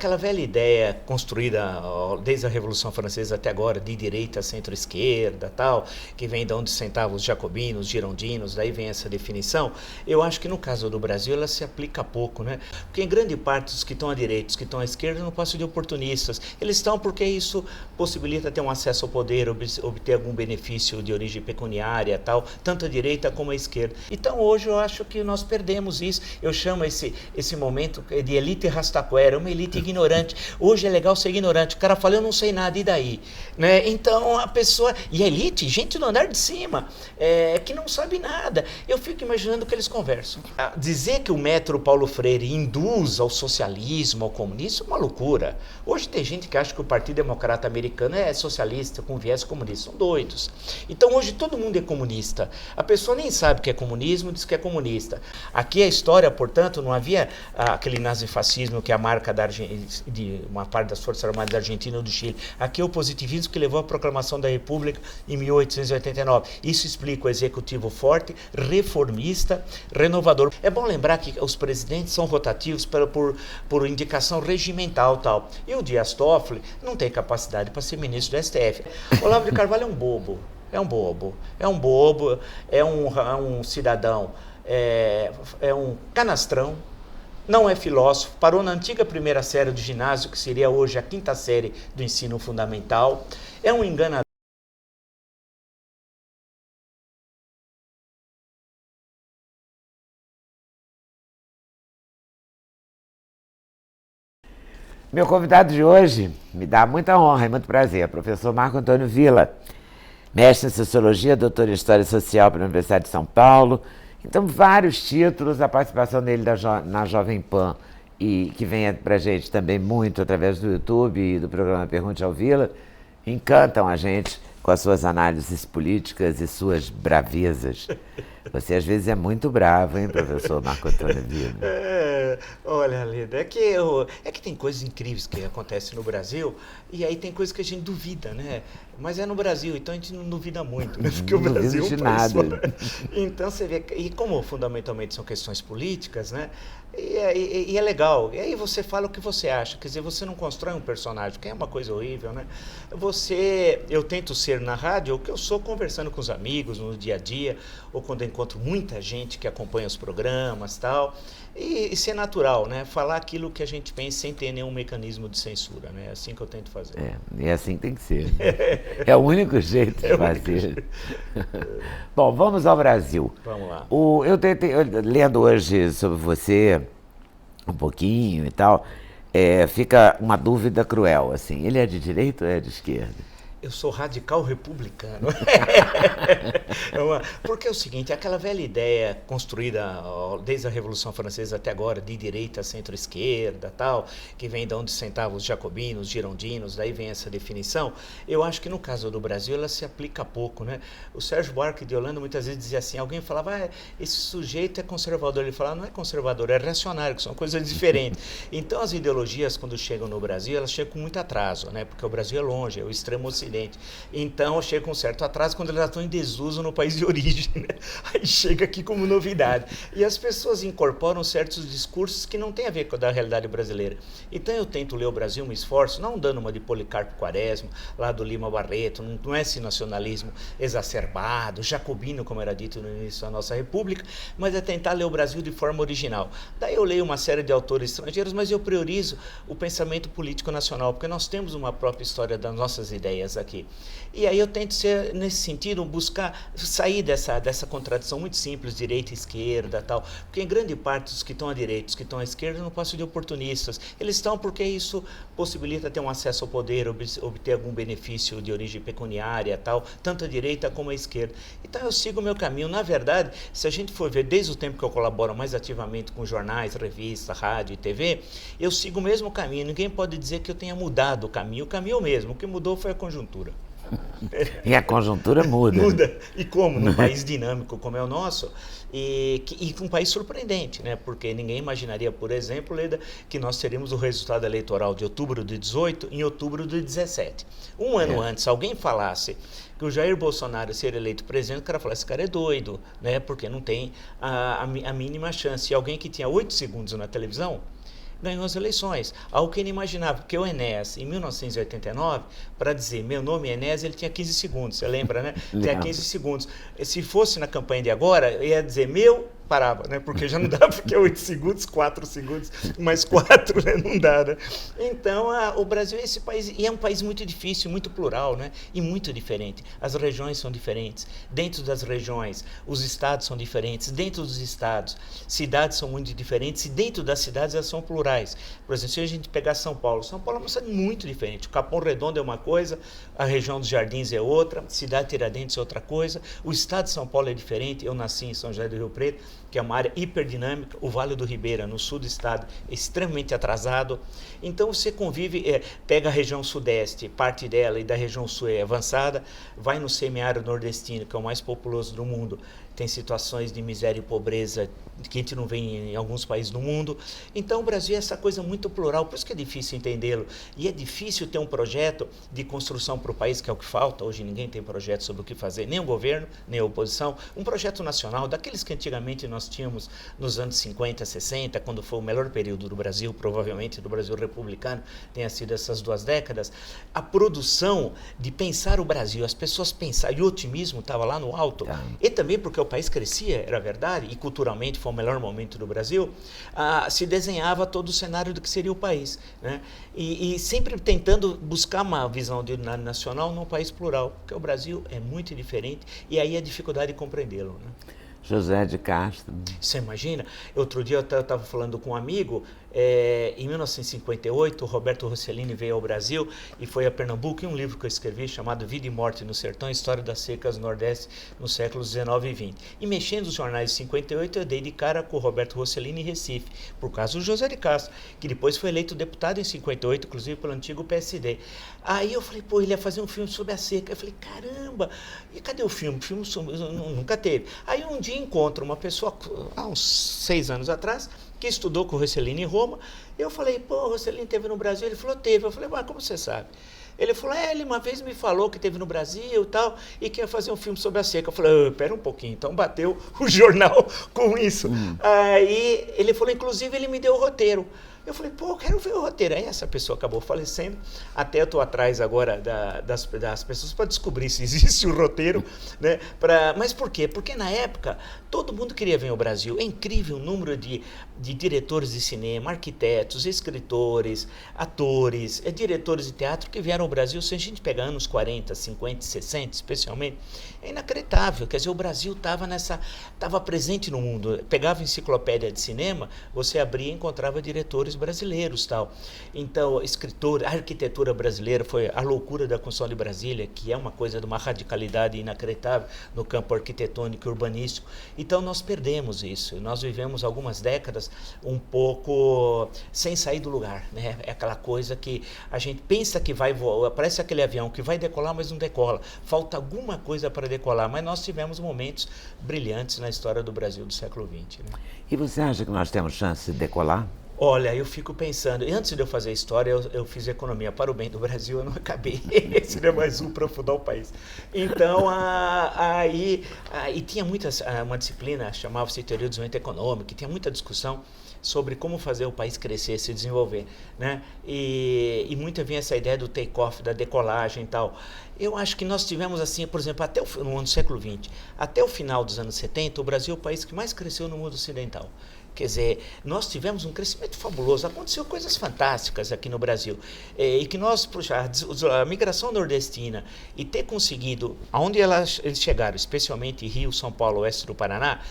aquela velha ideia construída desde a Revolução Francesa até agora, de direita, centro-esquerda, tal, que vem de onde sentavam os jacobinos, girondinos, daí vem essa definição, eu acho que no caso do Brasil ela se aplica pouco, né? Porque em grande parte os que estão à direita, os que estão à esquerda não passam de oportunistas. Eles estão porque isso possibilita ter um acesso ao poder, obter algum benefício de origem pecuniária, tal, tanto a direita como a esquerda. Então hoje eu acho que nós perdemos isso. Eu chamo esse momento de elite rastaquera, uma elite ignorante. Hoje é legal ser ignorante. O cara fala, eu não sei nada, e daí? Né? Então a pessoa... E a elite, gente do andar de cima, que não sabe nada. Eu fico imaginando que eles conversam. Dizer que o método Paulo Freire induz ao socialismo, ao comunismo, é uma loucura. Hoje tem gente que acha que o Partido Democrata Americano é socialista, com viés comunista. São doidos. Então hoje todo mundo é comunista. A pessoa nem sabe o que é comunismo, diz que é comunista. Aqui a história, portanto, não havia aquele nazifascismo que é a marca de uma parte das Forças Armadas da Argentina ou do Chile. Aqui é o positivismo que levou à proclamação da República em 1889. Isso explica o executivo forte, reformista, renovador. É bom lembrar que os presidentes são rotativos por indicação regimental, tal. E o Dias Toffoli não tem capacidade para ser ministro do STF. Olavo de Carvalho é um bobo. É um bobo, é um cidadão, é um canastrão, não é filósofo, parou na antiga primeira série do ginásio, que seria hoje a quinta série do ensino fundamental, é um enganador. Meu convidado de hoje me dá muita honra e muito prazer, professor Marco Antônio Villa, mestre em Sociologia, doutor em História Social pela Universidade de São Paulo. Então, vários títulos, a participação dele na Jovem Pan, e que vem pra gente também muito através do YouTube e do programa Pergunte ao Villa, encantam a gente com as suas análises políticas e suas bravezas. Você às vezes é muito bravo, hein, professor Marco Antônio Villa? Olha, Leda, é que tem coisas incríveis que acontecem no Brasil, e aí tem coisas que a gente duvida, né? Mas é no Brasil, então a gente não duvida muito, né? Porque o Brasil é um país só. Então você vê, e como fundamentalmente são questões políticas, né? E é legal. E aí você fala o que você acha, quer dizer, você não constrói um personagem, que é uma coisa horrível, né? Eu tento ser na rádio o que eu sou conversando com os amigos no dia a dia, ou quando eu encontro muita gente que acompanha os programas e tal, e ser natural, né? Falar aquilo que a gente pensa sem ter nenhum mecanismo de censura, né? É assim que eu tento fazer. E assim tem que ser. É o único jeito de fazer. Bom, vamos ao Brasil. Vamos lá. Lendo hoje sobre você um pouquinho e tal, fica uma dúvida cruel, assim, ele é de direita ou é de esquerda? Eu sou radical republicano. Porque é o seguinte, aquela velha ideia construída desde a Revolução Francesa até agora, de direita, centro-esquerda, tal, que vem de onde sentavam os jacobinos, girondinos, daí vem essa definição, eu acho que no caso do Brasil ela se aplica pouco, né? O Sérgio Buarque de Holanda muitas vezes dizia assim, alguém falava, esse sujeito é conservador, ele falava, não é conservador, é reacionário, que são coisas diferentes. Então as ideologias, quando chegam no Brasil, elas chegam com muito atraso, né? Porque o Brasil é longe, é o extremo ocidente. Então chega com um certo atraso quando eles já estão em desuso no país de origem, né? Aí chega aqui como novidade. E as pessoas incorporam certos discursos que não têm a ver com a realidade brasileira. Então eu tento ler o Brasil, me esforço, não dando uma de Policarpo Quaresma, lá do Lima Barreto, não é esse nacionalismo exacerbado, jacobino, como era dito no início da nossa república, mas é tentar ler o Brasil de forma original. Daí eu leio uma série de autores estrangeiros, mas eu priorizo o pensamento político nacional, porque nós temos uma própria história das nossas ideias aqui. E aí eu tento ser, nesse sentido, sair dessa contradição muito simples, direita e esquerda, tal, porque em grande parte os que estão à direita, os que estão à esquerda não passam de oportunistas. Eles estão porque isso possibilita ter um acesso ao poder, obter algum benefício de origem pecuniária, tal, tanto a direita como a esquerda. Então eu sigo o meu caminho. Na verdade, se a gente for ver desde o tempo que eu colaboro mais ativamente com jornais, revistas, rádio e TV, eu sigo o mesmo caminho. Ninguém pode dizer que eu tenha mudado o caminho é o mesmo. O que mudou foi a conjuntura. E a conjuntura muda. Muda. E como? Num país dinâmico como é o nosso, e um país surpreendente, né? Porque ninguém imaginaria, por exemplo, Leda, que nós teríamos o resultado eleitoral de outubro de 18 em outubro de 17. Um ano antes, alguém falasse que o Jair Bolsonaro ser eleito presidente, o cara falasse, esse cara é doido, né? Porque não tem a mínima chance. E alguém que tinha 8 segundos na televisão, ganhou as eleições. Algo que ele imaginava, porque o Enéas, em 1989, para dizer meu nome é Enéas, ele tinha 15 segundos, você lembra, né? Tinha 15 segundos. Se fosse na campanha de agora, ia dizer meu, parava, né? Porque já não dá, porque é 8 segundos, 4 segundos, mais 4, né? Não dá, né? Então, o Brasil é esse país, e é um país muito difícil, muito plural, né? E muito diferente. As regiões são diferentes. Dentro das regiões, os estados são diferentes. Dentro dos estados, cidades são muito diferentes. E dentro das cidades, elas são plurais. Por exemplo, se a gente pegar São Paulo é uma cidade muito diferente. O Capão Redondo é uma coisa, a região dos Jardins é outra, cidade Tiradentes é outra coisa. O estado de São Paulo é diferente. Eu nasci em São José do Rio Preto, que é uma área hiperdinâmica. O Vale do Ribeira, no sul do estado, é extremamente atrasado. Então, você convive, pega a região sudeste, parte dela, e da região sul é avançada, vai no semiárido nordestino, que é o mais populoso do mundo, tem situações de miséria e pobreza que a gente não vê em alguns países do mundo. Então, o Brasil é essa coisa muito plural, por isso que é difícil entendê-lo. E é difícil ter um projeto de construção para o país, que é o que falta. Hoje ninguém tem projeto sobre o que fazer, nem o governo, nem a oposição. Um projeto nacional, daqueles que antigamente nós tínhamos nos anos 50, 60, quando foi o melhor período do Brasil, provavelmente do Brasil republicano, tenha sido essas 2 décadas. A produção de pensar o Brasil, as pessoas pensarem, e o otimismo estava lá no alto. E também porque o país crescia, era verdade, e culturalmente foi o melhor momento do Brasil, se desenhava todo o cenário do que seria o país, né? E sempre tentando buscar uma visão de unidade nacional num país plural, porque o Brasil é muito diferente e aí a dificuldade de compreendê-lo, né? José de Castro. Você imagina? Outro dia eu estava falando com um amigo, em 1958, o Roberto Rossellini veio ao Brasil e foi a Pernambuco, e um livro que eu escrevi chamado Vida e Morte no Sertão, História das Secas no Nordeste nos séculos 19 e 20. E mexendo os jornais de 58, eu dei de cara com o Roberto Rossellini em Recife, por causa do José de Castro, que depois foi eleito deputado em 58, inclusive pelo antigo PSD. Aí eu falei, pô, ele ia fazer um filme sobre a seca. Eu falei, caramba, e cadê o filme? O filme nunca teve. Aí um dia encontro uma pessoa, há uns 6 anos atrás, que estudou com o Rossellini em Roma. Eu falei, pô, o Rossellini teve no Brasil? Ele falou, teve. Eu falei, mas como você sabe? Ele falou, ele uma vez me falou que teve no Brasil e tal, e que ia fazer um filme sobre a seca. Eu falei, pera um pouquinho. Então bateu o jornal com isso. Aí ele falou, inclusive ele me deu o roteiro. Eu falei, pô, eu quero ver o roteiro. Aí essa pessoa acabou falecendo. Até eu estou atrás agora das pessoas para descobrir se existe o roteiro, né? Mas por quê? Porque na época todo mundo queria ver o Brasil. É incrível o número de diretores de cinema, arquitetos, escritores, atores, diretores de teatro que vieram ao Brasil. Se a gente pegar anos 40, 50, 60 especialmente, é inacreditável. Quer dizer, o Brasil estava presente no mundo. Pegava enciclopédia de cinema, você abria e encontrava diretores brasileiros, tal. Então, escritor, a arquitetura brasileira foi a loucura da construção de Brasília, que é uma coisa de uma radicalidade inacreditável no campo arquitetônico e urbanístico. Então, nós perdemos isso. Nós vivemos algumas décadas um pouco sem sair do lugar, né? É aquela coisa que a gente pensa que vai voar, parece aquele avião que vai decolar, mas não decola. Falta alguma coisa para decolar, mas nós tivemos momentos brilhantes na história do Brasil do século XX, né? E você acha que nós temos chance de decolar? Olha, eu fico pensando, e antes de eu fazer história, eu fiz economia para o bem do Brasil, eu não acabei, seria mais um para afundar o país. Então, e tinha uma disciplina, chamava-se Teoria do Desenvolvimento Econômico, e tinha muita discussão sobre como fazer o país crescer, se desenvolver, né? E muito vinha essa ideia do take-off, da decolagem e tal. Eu acho que nós tivemos assim, por exemplo, no ano do século XX, até o final dos anos 70, o Brasil é o país que mais cresceu no mundo ocidental. Quer dizer, nós tivemos um crescimento fabuloso, aconteceu coisas fantásticas aqui no Brasil, e que nós, a migração nordestina, e ter conseguido, aonde eles chegaram, especialmente Rio, São Paulo, oeste do Paraná,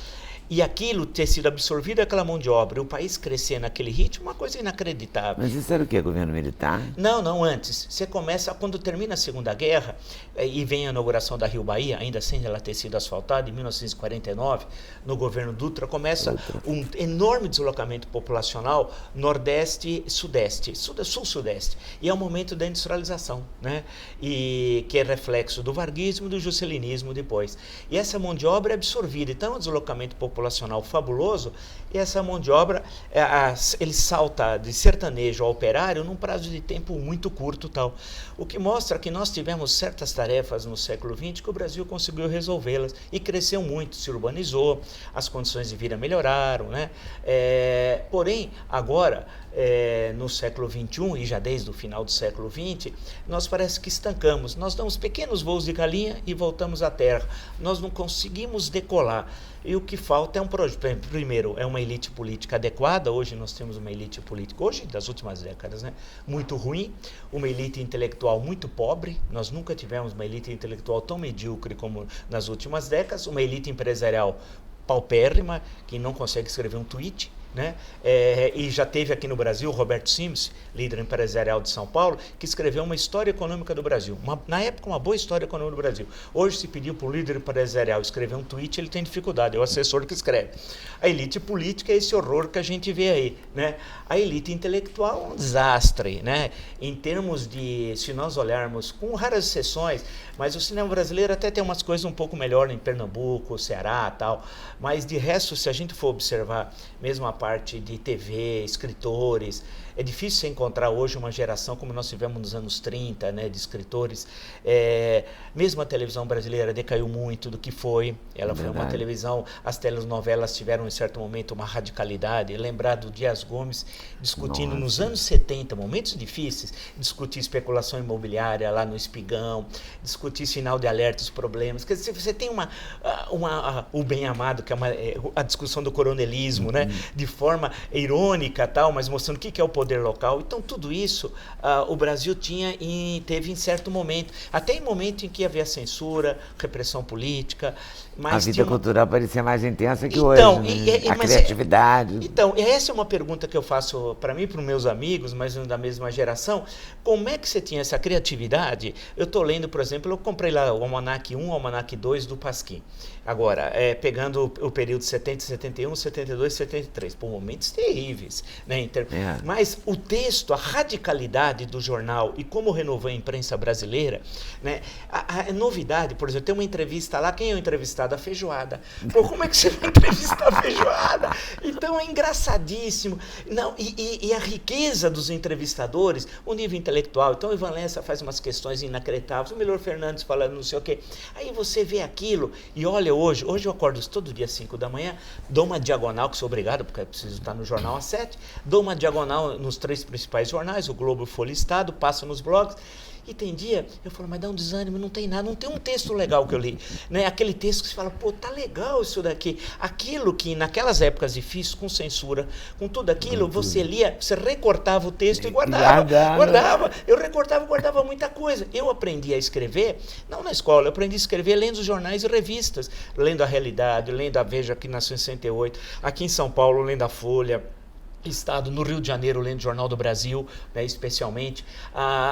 e aquilo ter sido absorvido aquela mão de obra, e o país crescer naquele ritmo, uma coisa inacreditável. Mas isso era o quê? Governo militar? Não, antes. Você começa, quando termina a Segunda Guerra, e vem a inauguração da Rio Bahia, ainda sem ela ter sido asfaltada, em 1949, no governo Dutra, começa um enorme deslocamento populacional nordeste-sudeste, sul-sudeste. E é o momento da industrialização, né? E que é reflexo do varguismo e do jusselinismo depois. E essa mão de obra é absorvida. Então, o deslocamento populacional populacional fabuloso, e essa mão de obra, ele salta de sertanejo a operário num prazo de tempo muito curto, tal. O que mostra que nós tivemos certas tarefas no século XX que o Brasil conseguiu resolvê-las e cresceu muito, se urbanizou, as condições de vida melhoraram, né? Porém, agora, no século XXI, e já desde o final do século XX, nós parece que estancamos. Nós damos pequenos voos de galinha e voltamos à terra. Nós não conseguimos decolar. E o que falta é um projeto. Primeiro, é uma elite política adequada. Hoje nós temos uma elite política, hoje das últimas décadas, né, muito ruim, uma elite intelectual muito pobre. Nós nunca tivemos uma elite intelectual tão medíocre como nas últimas décadas, uma elite empresarial paupérrima, que não consegue escrever um tweet, né? E já teve aqui no Brasil o Roberto Simes, líder empresarial de São Paulo, que escreveu uma história econômica do Brasil, na época uma boa história econômica do Brasil. Hoje, se pedir para o líder empresarial escrever um tweet, ele tem dificuldade, é o assessor que escreve. A elite política é esse horror que a gente vê aí, né? A elite intelectual é um desastre, né? Em termos de, se nós olharmos, com raras exceções, mas o cinema brasileiro até tem umas coisas um pouco melhor em Pernambuco, Ceará e tal, mas de resto, se a gente for observar mesmo a parte de TV, escritores, é difícil você encontrar hoje uma geração como nós tivemos nos anos 30, né, de escritores. Mesmo a televisão brasileira decaiu muito do que foi. Ela foi uma televisão, as telenovelas tiveram em certo momento uma radicalidade. Lembrar do Dias Gomes discutindo nos anos 70, momentos difíceis, discutir especulação imobiliária lá no Espigão, discutir sinal de alerta, os problemas. Quer dizer, você tem o Bem Amado, que é a discussão do coronelismo, né, de forma irônica, tal, mas mostrando o que é o poder local. Então, tudo isso o Brasil tinha e teve em certo momento, até em momento em que havia censura, repressão política. Mas a vida cultural parecia mais intensa que então, hoje, né? A criatividade. Então, essa é uma pergunta que eu faço para mim e para os meus amigos, mas da mesma geração. Como é que você tinha essa criatividade? Eu estou lendo, por exemplo, eu comprei lá o Almanac 1, o Almanac 2 do Pasquim. Agora, pegando o período 70, 71, 72, 73, por momentos terríveis, né? Mas o texto, a radicalidade do jornal e como renovou a imprensa brasileira, né? A novidade, por exemplo, tem uma entrevista lá, quem é o entrevistado? A Feijoada. Pô, como é que você vai entrevistar a Feijoada? Então é engraçadíssimo. Não, e a riqueza dos entrevistadores, o nível intelectual. Então o Ivan Lessa faz umas questões inacreditáveis, o Milor Fernandes falando não sei o quê. Aí você vê aquilo e olha hoje eu acordo todo dia às 5 da manhã, dou uma diagonal, que sou obrigado, porque eu preciso estar no jornal às 7, dou uma diagonal nos 3 principais jornais, o Globo, Folha e Estado, passo nos blogs. E tem dia, eu falo, mas dá um desânimo, não tem nada, não tem um texto legal que eu li, né? Aquele texto que você fala, pô, tá legal isso daqui. Aquilo que naquelas épocas difíceis, com censura, com tudo aquilo, você lia, você recortava o texto e guardava. Eu recortava e guardava muita coisa. Eu aprendi a escrever, não na escola, eu aprendi a escrever lendo os jornais e revistas, lendo a Realidade, lendo a Veja, que nasceu em 68, aqui em São Paulo, lendo a Folha, Estado, no Rio de Janeiro, lendo o Jornal do Brasil, né, especialmente.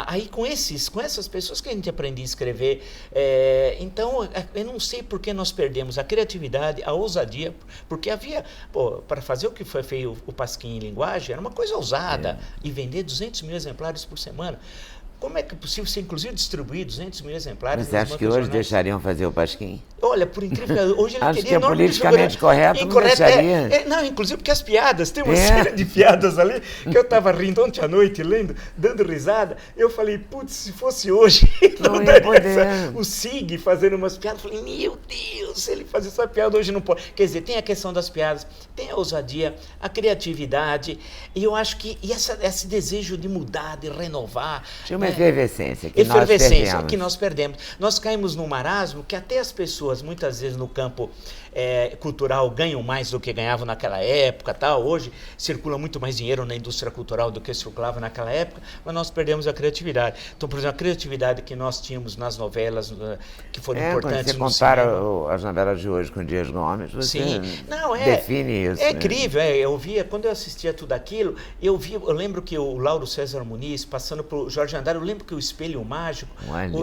Aí com essas pessoas que a gente aprendia a escrever. Então, eu não sei por que nós perdemos a criatividade, a ousadia, porque havia, para fazer o que foi feito o Pasquim em linguagem, era uma coisa ousada, e vender 200 mil exemplares por semana. Como é que é possível ser, inclusive, distribuir 200 mil exemplares? Mas você acha que hoje deixariam fazer o Pasquim? Olha, por incrível que hoje ele acho queria que é politicamente correto, não deixaria. Não, inclusive porque as piadas, tem uma série de piadas ali, que eu estava rindo ontem à noite, lendo, dando risada, eu falei, putz, se fosse hoje, não daria o Sig fazendo umas piadas, eu falei, meu Deus, se ele fazer essa piada hoje não pode. Quer dizer, tem a questão das piadas, tem a ousadia, a criatividade, e eu acho que esse desejo de mudar, de renovar. Tinha uma efervescência que nós perdemos. Nós caímos num marasmo que até as pessoas, muitas vezes no campo cultural, ganham mais do que ganhavam naquela época, tal. Hoje circula muito mais dinheiro na indústria cultural do que circulava naquela época, mas nós perdemos a criatividade. Então, por exemplo, a criatividade que nós tínhamos nas novelas, que foram importantes no cinema. Quando você compara as novelas de hoje com Dias Gomes, você define isso. É incrível. Eu via, quando eu assistia tudo aquilo, eu lembro que o Lauro César Muniz, passando por Jorge Andrade, eu lembro que o Espelho Mágico,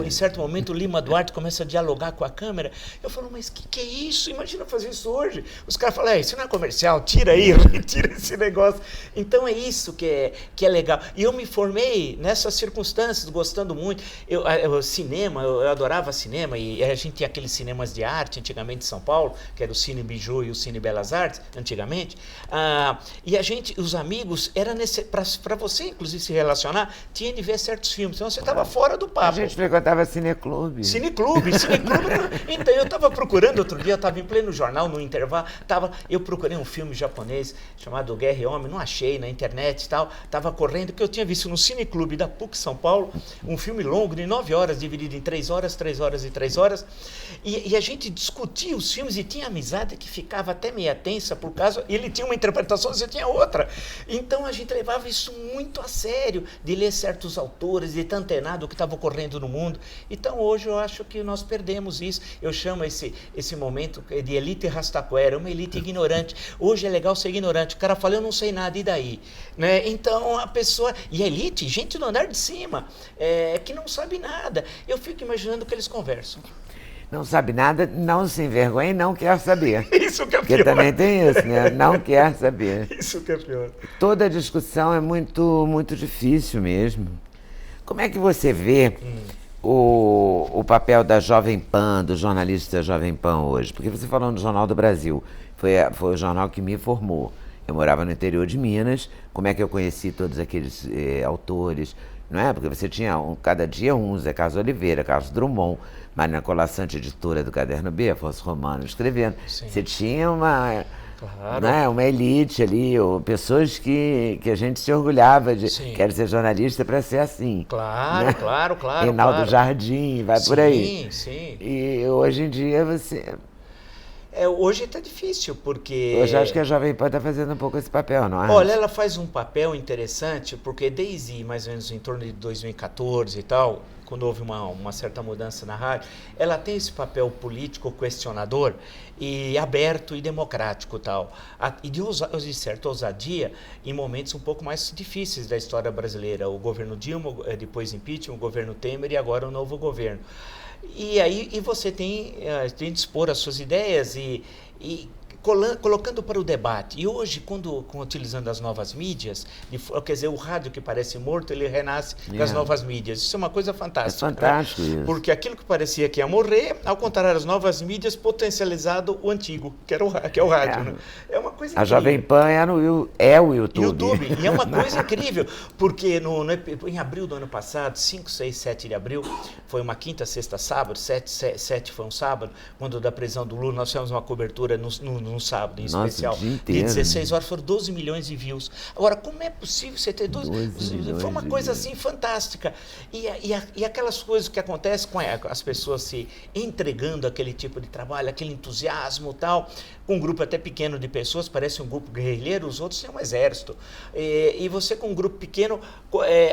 em certo momento o Lima Duarte começa a dialogar com a câmera. Eu falo, mas que é isso? Imagina fazer isso hoje. Os caras falam, isso não é comercial, tira aí, retira esse negócio. Então é isso que é legal. E eu me formei nessas circunstâncias, gostando muito. Cinema, eu adorava cinema, e a gente tinha aqueles cinemas de arte, antigamente em São Paulo, que era o Cine Bijou e o Cine Belas Artes, antigamente. E a gente, os amigos, para você, inclusive, se relacionar, tinha de ver certos filmes, senão você estava fora do papo. A gente frequentava cineclube. Cineclube. Então, eu estava procurando outro dia, eu estava em pleno jornal, no intervalo, eu procurei um filme japonês chamado Guerra e Homem, não achei na internet e tal, estava correndo, que eu tinha visto no Cineclube da PUC São Paulo, um filme longo de 9 horas, dividido em 3 horas, 3 horas e 3 horas, e a gente discutia os filmes e tinha amizade que ficava até meia tensa, por causa, ele tinha uma interpretação, você tinha outra. Então a gente levava isso muito a sério, de ler certos autores, de estar antenado o que estava ocorrendo no mundo. Então hoje eu acho que nós perdemos isso. Eu chamo esse momento de elite rastaquera, uma elite ignorante. Hoje é legal ser ignorante. O cara fala, eu não sei nada, e daí? Né? Então a pessoa... E a elite, gente do andar de cima, que não sabe nada. Eu fico imaginando que eles conversam. Não sabe nada, não se envergonha e não quer saber. Isso que é pior. Porque também tem isso, né? Não quer saber. Isso que é pior. Toda discussão é muito difícil mesmo. Como é que você vê o papel da Jovem Pan, do jornalista Jovem Pan hoje? Porque você falou no Jornal do Brasil, foi o jornal que me formou. Eu morava no interior de Minas, como é que eu conheci todos aqueles autores, não é? Porque você tinha cada dia Zé Carlos Oliveira, Carlos Drummond, Marina Colassante, editora do Caderno B, Afonso Romano escrevendo. Sim. Você tinha uma elite ali, ou pessoas que a gente se orgulhava de quero ser jornalista para ser assim. Claro, né? Claro. Reinaldo Jardim, vai por aí. Sim. E hoje em dia você... Hoje está difícil, porque... Hoje acho que a Jovem Pan está fazendo um pouco esse papel, não é? Olha, ela faz um papel interessante, porque desde mais ou menos em torno de 2014 e tal, quando houve uma certa mudança na rádio, ela tem esse papel político questionador e aberto e democrático tal, e de certa ousadia em momentos um pouco mais difíceis da história brasileira. O governo Dilma, depois impeachment, o governo Temer e agora o novo governo. E aí você tem de expor as suas ideias e colocando para o debate. E hoje, utilizando as novas mídias, quer dizer, o rádio que parece morto, ele renasce com as novas mídias. Isso é uma coisa fantástica. É fantástico, né? Isso. Porque aquilo que parecia que ia morrer, ao contrário, as novas mídias potencializado o antigo, que é o rádio. Né? É uma coisa incrível. A Jovem Pan é o YouTube. E é uma coisa incrível, porque em abril do ano passado, 5, 6, 7 de abril, foi uma quinta, sexta, sábado, 7 foi um sábado, quando da prisão do Lula, nós fizemos uma cobertura no sábado, em especial, de 16 horas, foram 12 milhões de views. Agora, como é possível você ter 12 milhões? Foi uma coisa assim fantástica. E aquelas coisas que acontecem com as pessoas se entregando aquele tipo de trabalho, aquele entusiasmo e tal, com um grupo até pequeno de pessoas, parece um grupo guerrilheiro, os outros têm um exército. E você com um grupo pequeno,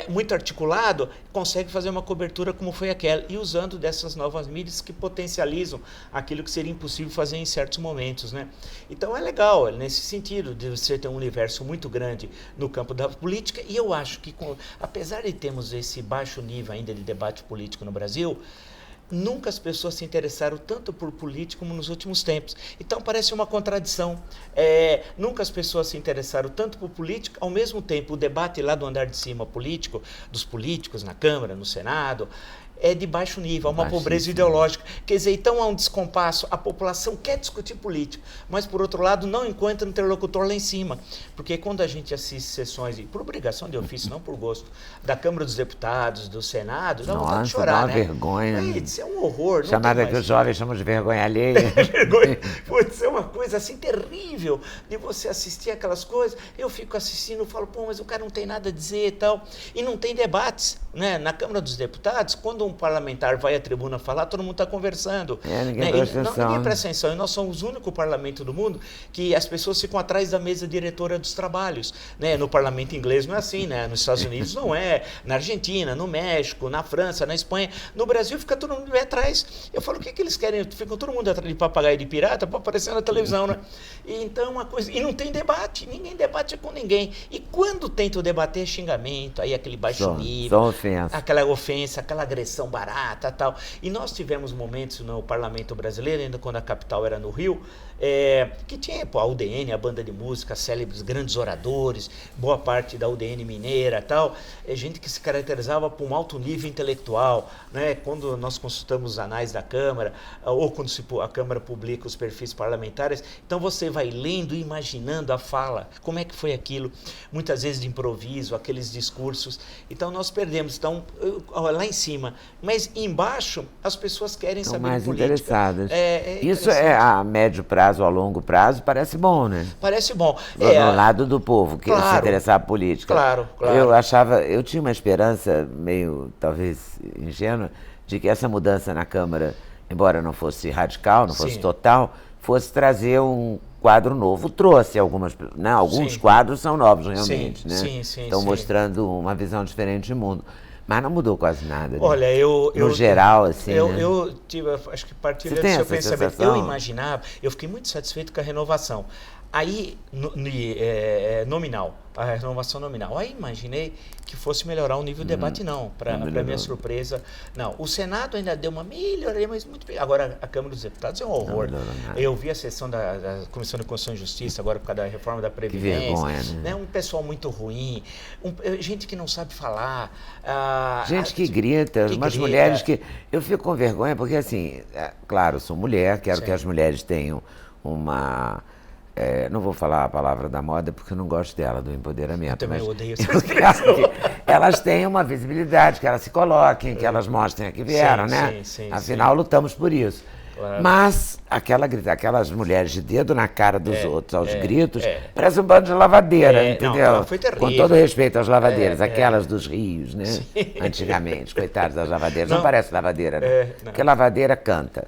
muito articulado, consegue fazer uma cobertura como foi aquela, e usando dessas novas mídias que potencializam aquilo que seria impossível fazer em certos momentos, né? Então é legal, nesse sentido, de você ter um universo muito grande no campo da política, e eu acho que, apesar de termos esse baixo nível ainda de debate político no Brasil, nunca as pessoas se interessaram tanto por política como nos últimos tempos. Então parece uma contradição. Nunca as pessoas se interessaram tanto por política, ao mesmo tempo o debate lá do andar de cima político, dos políticos na Câmara, no Senado, é de baixo nível, há uma pobreza ideológica. Quer dizer, então há um descompasso, a população quer discutir política, mas por outro lado não encontra um interlocutor lá em cima, porque quando a gente assiste sessões, por obrigação de ofício, não por gosto, da Câmara dos Deputados, do Senado, dá vontade de chorar, dá uma né? vergonha. Isso é um horror. Chamada que os jovens chamam de vergonha alheia. Pode ser uma coisa assim terrível de você assistir aquelas coisas. Eu fico assistindo e falo, pô, mas o cara não tem nada a dizer e tal. E não tem debates, né? Na Câmara dos Deputados, quando um parlamentar vai à tribuna falar, todo mundo está conversando. Ninguém presta atenção. Ninguém presta atenção. E nós somos o único parlamento do mundo que as pessoas ficam atrás da mesa diretora dos trabalhos. Né? No parlamento inglês não é assim, né? Nos Estados Unidos não é, na Argentina, no México, na França, na Espanha. No Brasil fica todo mundo atrás. Eu falo, o que eles querem? Ficam todo mundo atrás de papagaio de pirata para aparecer na televisão, né? E então uma coisa. E não tem debate, ninguém debate com ninguém. E quando tentam debater, xingamento, aí aquele baixo nível. ofensa. Aquela agressão barata e tal. E nós tivemos momentos no parlamento brasileiro, ainda quando a capital era no Rio, que tinha a UDN, a banda de música, célebres grandes oradores, boa parte da UDN mineira e tal, gente que se caracterizava por um alto nível intelectual, né? Quando nós consultamos os anais da Câmara, ou quando a Câmara publica os perfis parlamentares, então você vai lendo e imaginando a fala, como é que foi aquilo, muitas vezes de improviso, aqueles discursos. Então nós perdemos, lá em cima, mas embaixo as pessoas querem Estão saber mais política. Interessadas. Isso a médio prazo ou a longo prazo parece bom, né? Parece bom. Do lado do povo, que se interessar por política. Claro. Eu tinha uma esperança meio, talvez, ingênua, de que essa mudança na Câmara, embora não fosse radical, não fosse total, fosse trazer um quadro novo. Trouxe alguns quadros são novos realmente, né? Estão mostrando uma visão diferente do mundo. Mas não mudou quase nada. Olha, né? No geral, assim. Eu tive, acho que partilha do seu pensamento. Eu imaginava, eu fiquei muito satisfeito com a renovação. Aí, nominal, a renovação nominal. Aí imaginei que fosse melhorar o nível de debate, não. Para minha surpresa, não. O Senado ainda deu uma melhoria, mas muito bem. Agora, a Câmara dos Deputados é um horror. Eu vi a sessão da Comissão de Constituição e Justiça, agora por causa da reforma da Previdência. Que vergonha, né? Um pessoal muito ruim, gente que não sabe falar. Gente que grita, umas mulheres que... Eu fico com vergonha porque, assim, claro, sou mulher, quero que as mulheres tenham uma... não vou falar a palavra da moda porque eu não gosto dela, do empoderamento. Eu também odeio essa expressão. Elas têm uma visibilidade, que elas se coloquem, que elas mostrem a que vieram, né? Afinal, lutamos por isso. Claro. Mas aquelas mulheres de dedo na cara dos outros, aos gritos, parece um bando de lavadeira, entendeu? Não, foi terrível. Com todo respeito às lavadeiras, aquelas dos rios, né? Sim. Antigamente, coitadas das lavadeiras. Não parece lavadeira, né? Porque lavadeira canta.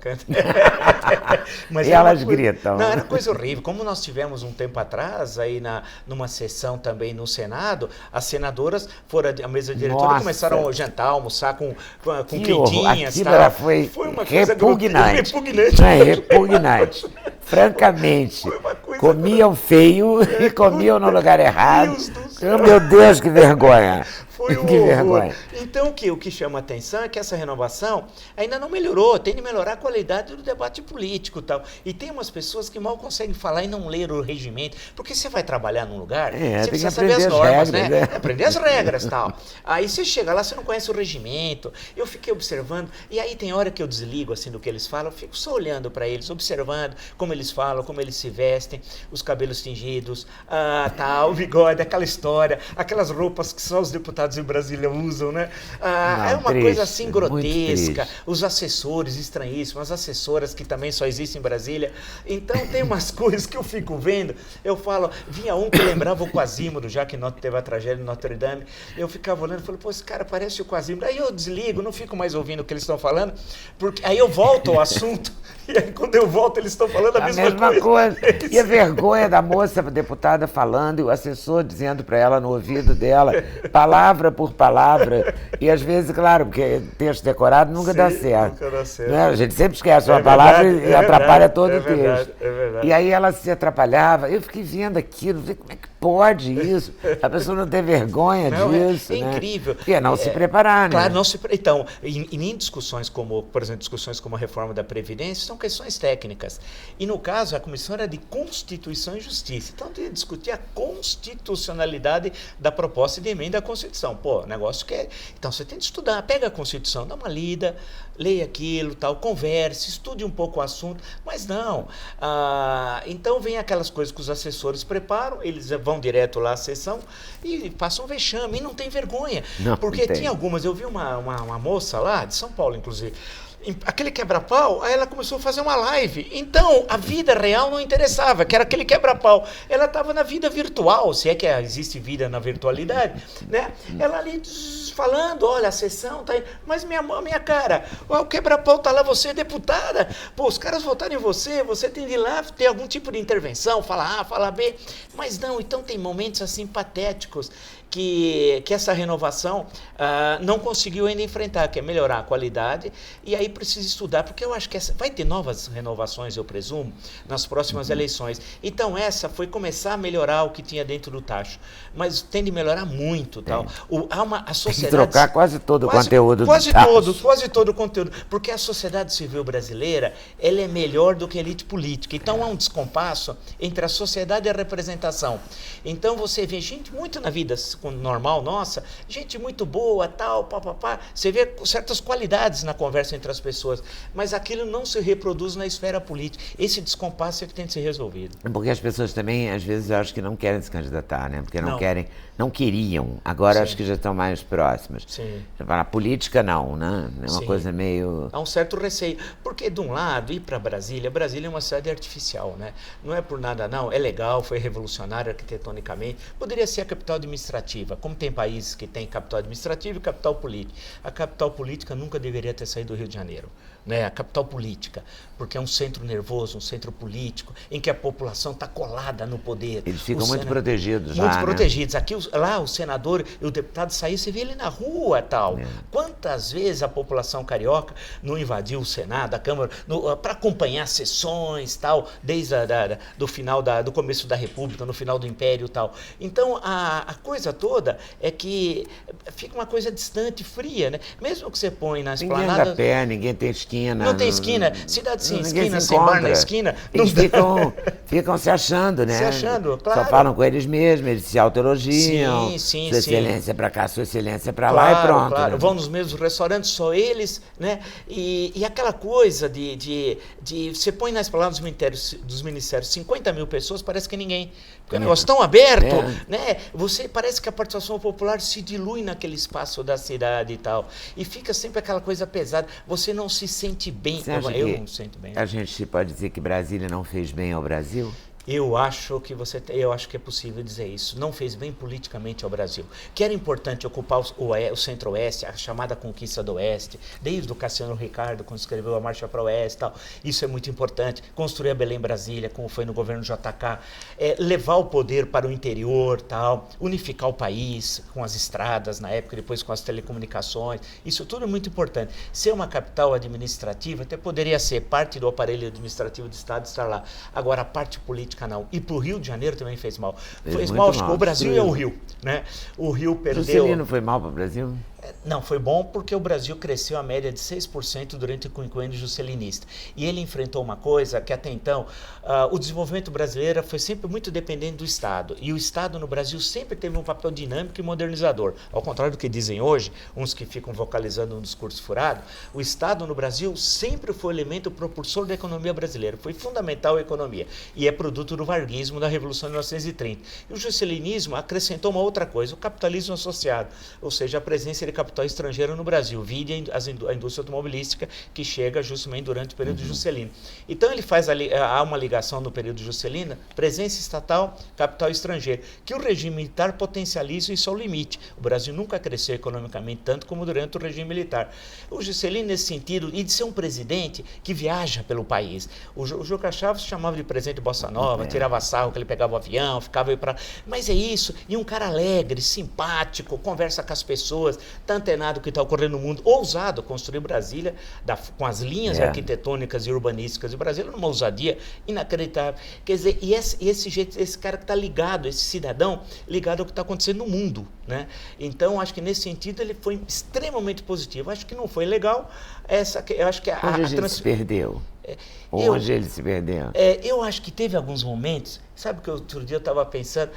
Mas e elas gritam. Não, era coisa horrível. Como nós tivemos um tempo atrás, aí numa sessão também no Senado, as senadoras foram à mesa diretora e começaram a jantar, almoçar com quentinhas. Foi uma coisa repugnante. Repugnante. Francamente, comiam feio e comiam no lugar errado. Meu Deus, que vergonha. Foi um horror. Então, o que chama a atenção é que essa renovação ainda não melhorou, tem de melhorar a qualidade do debate político e tal. E tem umas pessoas que mal conseguem falar e não ler o regimento, porque você vai trabalhar num lugar, você precisa saber as normas, né? Aprender as regras e tal. Aí você chega lá, você não conhece o regimento. Eu fiquei observando, e aí tem hora que eu desligo assim do que eles falam, eu fico só olhando para eles, observando como eles falam, como eles se vestem, os cabelos tingidos, o bigode, aquela história, aquelas roupas que só os deputados em Brasília usam, né? É uma coisa assim grotesca. Os assessores estranhíssimos, as assessoras que também só existem em Brasília. Então tem umas coisas que eu fico vendo. Eu falo, vinha um que lembrava o Quasimodo, já que teve a tragédia de Notre Dame. Eu ficava olhando e falei, pô, esse cara parece o Quasimodo. Aí eu desligo, não fico mais ouvindo o que eles estão falando, porque aí eu volto ao assunto. E aí quando eu volto eles estão falando a mesma coisa. E a vergonha da moça deputada falando e o assessor dizendo para ela no ouvido dela, palavra por palavra. E às vezes, claro, porque texto decorado nunca dá certo. Nunca dá certo. Né? A gente sempre esquece uma palavra e atrapalha todo o texto. É verdade. E aí ela se atrapalhava. Eu fiquei vendo aquilo, como é que pode isso? A pessoa não ter vergonha disso. É incrível. Porque não se preparar, né? Claro, não se Então, em discussões como, por exemplo, discussões como a reforma da Previdência, são questões técnicas. E no caso, a comissão era de Constituição e Justiça. Então, tinha que discutir a constitucionalidade da proposta de emenda à Constituição. Pô, negócio que é... Então, você tem que estudar, pega a Constituição, dá uma lida, leia aquilo, tal, converse, estude um pouco o assunto, mas não. Então, vem aquelas coisas que os assessores preparam, eles vão direto lá à sessão e passam um vexame, e não tem vergonha. Porque tinha algumas, eu vi uma moça lá, de São Paulo, inclusive, aquele quebra-pau, aí ela começou a fazer uma live. Então, a vida real não interessava, que era aquele quebra-pau. Ela estava na vida virtual, se é que existe vida na virtualidade, né? Ela ali falando, olha, a sessão tá aí, mas minha cara, o quebra-pau tá lá, você é deputada, pô, os caras votaram em você tem de ir lá ter algum tipo de intervenção, falar A, falar B, mas não, então tem momentos assim patéticos que essa renovação não conseguiu ainda enfrentar, que é melhorar a qualidade, e aí precisa estudar, porque eu acho que vai ter novas renovações, eu presumo, nas próximas eleições. Então essa foi começar a melhorar o que tinha dentro do tacho, mas tem de melhorar muito. Tal. A sociedade... Tem que trocar quase todo o conteúdo do tacho. Quase todo o conteúdo, porque a sociedade civil brasileira, ela é melhor do que a elite política, então há um descompasso entre a sociedade e a representação. Então você vê gente muito na vida normal nossa, gente muito boa, tal, papapá, você vê certas qualidades na conversa entre as pessoas, mas aquilo não se reproduz na esfera política. Esse descompasso é que tem de ser resolvido. Porque as pessoas também, às vezes, eu acho que não querem se candidatar, né? Porque não queriam, agora acho que já estão mais próximas. Sim. A política não, né? É uma coisa meio... Há um certo receio, porque de um lado, ir para Brasília é uma cidade artificial, né? Não é por nada não, é legal, foi revolucionária arquitetonicamente, poderia ser a capital administrativa, como tem países que têm capital administrativa e capital política. A capital política nunca deveria ter saído do Rio de Janeiro, né? A capital política, porque é um centro nervoso, um centro político, em que a população está colada no poder. Eles ficam muito protegidos lá, muito protegidos. Aqui, lá, o senador e o deputado saíram, você vê ele na rua, tal. Quantas vezes a população carioca não invadiu o Senado, a Câmara, para acompanhar sessões, tal, desde do final do começo da República, no final do Império, tal. Então, a coisa toda é que fica uma coisa distante, fria, né? Mesmo que você põe nas planadas... Ninguém anda pé, ninguém tem esquina. Não tem esquina. Cidade sem esquina, sem bar na esquina. Eles ficam se achando, né? Se achando, claro. Só falam com eles mesmos, eles se autoelogiam. Sim. Sua excelência para cá, sua excelência para lá e pronto. Claro. Né? Vão nos mesmos restaurantes, só eles, né? E aquela coisa de você põe nas palavras dos ministérios 50 mil pessoas, parece que ninguém. Porque o negócio tão aberto, né? Parece que a participação popular se dilui naquele espaço da cidade e tal. E fica sempre aquela coisa pesada. Você não se sente bem. Eu não me sinto bem. A gente pode dizer que Brasília não fez bem ao Brasil? Eu acho que é possível dizer isso. Não fez bem politicamente ao Brasil. Que era importante ocupar o Centro-Oeste, a chamada conquista do Oeste, desde o Cassiano Ricardo, quando escreveu a Marcha para o Oeste, tal. Isso é muito importante. Construir a Belém-Brasília, como foi no governo JK, levar o poder para o interior, tal, unificar o país com as estradas na época, depois com as telecomunicações. Isso tudo é muito importante. Ser uma capital administrativa até poderia ser parte do aparelho administrativo do Estado estar lá. Agora, a parte política não. E para o Rio de Janeiro também fez mal. Fez mal, acho que o Brasil é o Rio, né? O Rio perdeu... Juscelino foi mal para o Brasil? Não, foi bom porque o Brasil cresceu a média de 6% durante o quinquênio juscelinista. E ele enfrentou uma coisa que até então, o desenvolvimento brasileiro foi sempre muito dependente do Estado. E o Estado no Brasil sempre teve um papel dinâmico e modernizador. Ao contrário do que dizem hoje, uns que ficam vocalizando um discurso furado, o Estado no Brasil sempre foi o elemento propulsor da economia brasileira. Foi fundamental a economia. E é produto do varguismo da Revolução de 1930. E o juscelinismo acrescentou uma outra coisa, o capitalismo associado, ou seja, a presença de capital estrangeiro no Brasil, vide a indústria automobilística que chega justamente durante o período Juscelino. Então ele faz há uma ligação no período Juscelino, presença estatal, capital estrangeiro, que o regime militar potencializa isso ao limite. O Brasil nunca cresceu economicamente tanto como durante o regime militar. O Juscelino, nesse sentido, e de ser um presidente que viaja pelo país. O Juca Chaves chamava de presidente Bossa Nova, tirava sarro que ele pegava o avião, ficava aí para... Mas é isso, e um cara alegre, simpático, conversa com as pessoas, está antenado o que está ocorrendo no mundo, ousado construir Brasília com as linhas arquitetônicas e urbanísticas de Brasília, numa ousadia inacreditável. Quer dizer, e esse jeito, esse cara que está ligado, esse cidadão, ligado ao que está acontecendo no mundo, né? Então, acho que nesse sentido ele foi extremamente positivo. Acho que não foi legal. Eu acho que Onde ele se perdeu? Onde ele se perdeu? Eu acho que teve alguns momentos, sabe que outro dia eu estava pensando,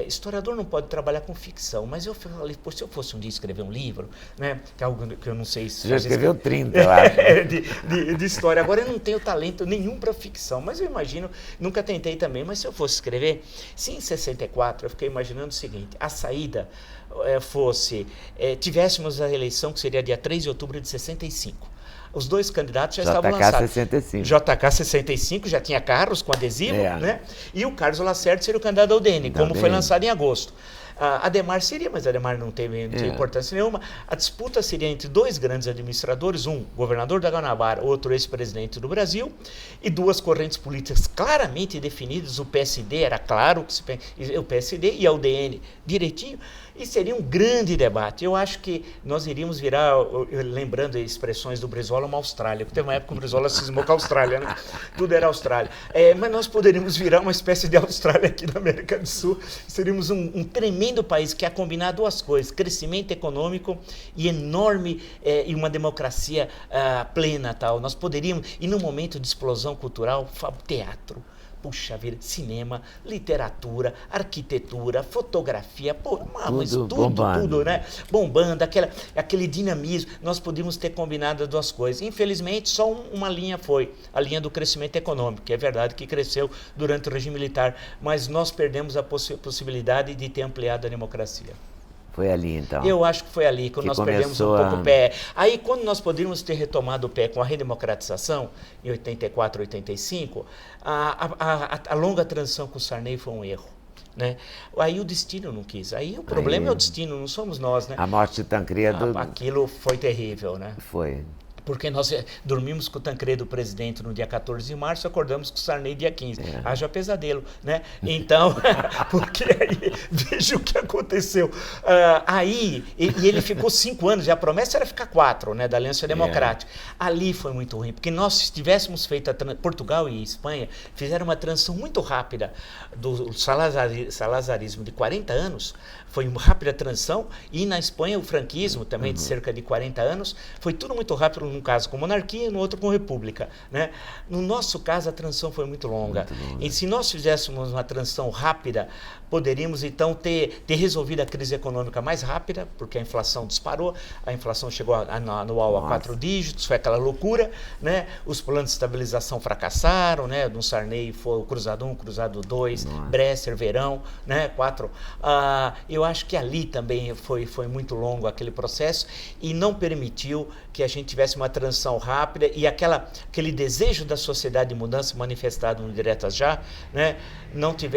historiador não pode trabalhar com ficção, mas eu falei, pô, se eu fosse um dia escrever um livro, né, que é algo que eu não sei se... Você já escreveu 30, eu acho. de história. Agora eu não tenho talento nenhum para ficção, mas eu imagino, nunca tentei também, mas se eu fosse escrever, se em 64 eu fiquei imaginando o seguinte, a saída tivéssemos a eleição que seria dia 3 de outubro de 65. Os dois candidatos já estavam lançados. JK 65 já tinha carros com adesivo, né? E o Carlos Lacerda seria o candidato ao DN, como foi lançado em agosto. Adhemar seria, mas Adhemar não teve importância nenhuma. A disputa seria entre dois grandes administradores, um governador da Guanabara, outro ex-presidente do Brasil, e duas correntes políticas claramente definidas. O PSD era claro, o PSD e a UDN direitinho, e seria um grande debate. Eu acho que nós iríamos virar, lembrando as expressões do Brizola, uma Austrália, porque teve uma época que o Brizola cismou com a Austrália, né? Tudo era Austrália. Mas nós poderíamos virar uma espécie de Austrália aqui na América do Sul. Seríamos um tremendo país que ia combinar duas coisas: crescimento econômico e enorme, e uma democracia plena, tal. Nós poderíamos, e num momento de explosão cultural, teatro, puxa vida, cinema, literatura, arquitetura, fotografia, mas tudo, né? Bombando, aquele dinamismo. Nós podíamos ter combinado as duas coisas. Infelizmente, só uma linha foi, a linha do crescimento econômico, que é verdade que cresceu durante o regime militar, mas nós perdemos a possibilidade de ter ampliado a democracia. Foi ali, então? Eu acho que foi ali, quando nós perdemos um pouco o pé. Aí, quando nós poderíamos ter retomado o pé com a redemocratização, em 84, 85, a longa transição com o Sarney foi um erro, né? Aí o destino não quis. Aí o problema é o destino, não somos nós, né? A morte de Tancredo... Aquilo foi terrível, né? Foi. Porque nós dormimos com o Tancredo presidente no dia 14 de março, acordamos com o Sarney dia 15. Haja pesadelo, né? Então, porque aí, veja o que aconteceu. E ele ficou 5 anos, e a promessa era ficar 4, né, da Aliança Democrática. Ali foi muito ruim, porque nós, se tivéssemos feito Portugal e Espanha, fizeram uma transição muito rápida do salazarismo de 40 anos, foi uma rápida transição, e na Espanha o franquismo também de cerca de 40 anos, foi tudo muito rápido, num caso com monarquia, no outro com república, né? No nosso caso a transição foi muito longa. E se nós fizéssemos uma transição rápida, poderíamos então ter resolvido a crise econômica mais rápida, porque a inflação disparou, a inflação chegou anual a 4 dígitos, foi aquela loucura, né? Os planos de estabilização fracassaram, né? No Sarney foi o Cruzado 1, Cruzado 2, Bresser, Verão, né? 4. Eu acho que ali também foi muito longo aquele processo e não permitiu que a gente tivesse uma transição rápida e aquele desejo da sociedade de mudança manifestado no Diretas Já, né?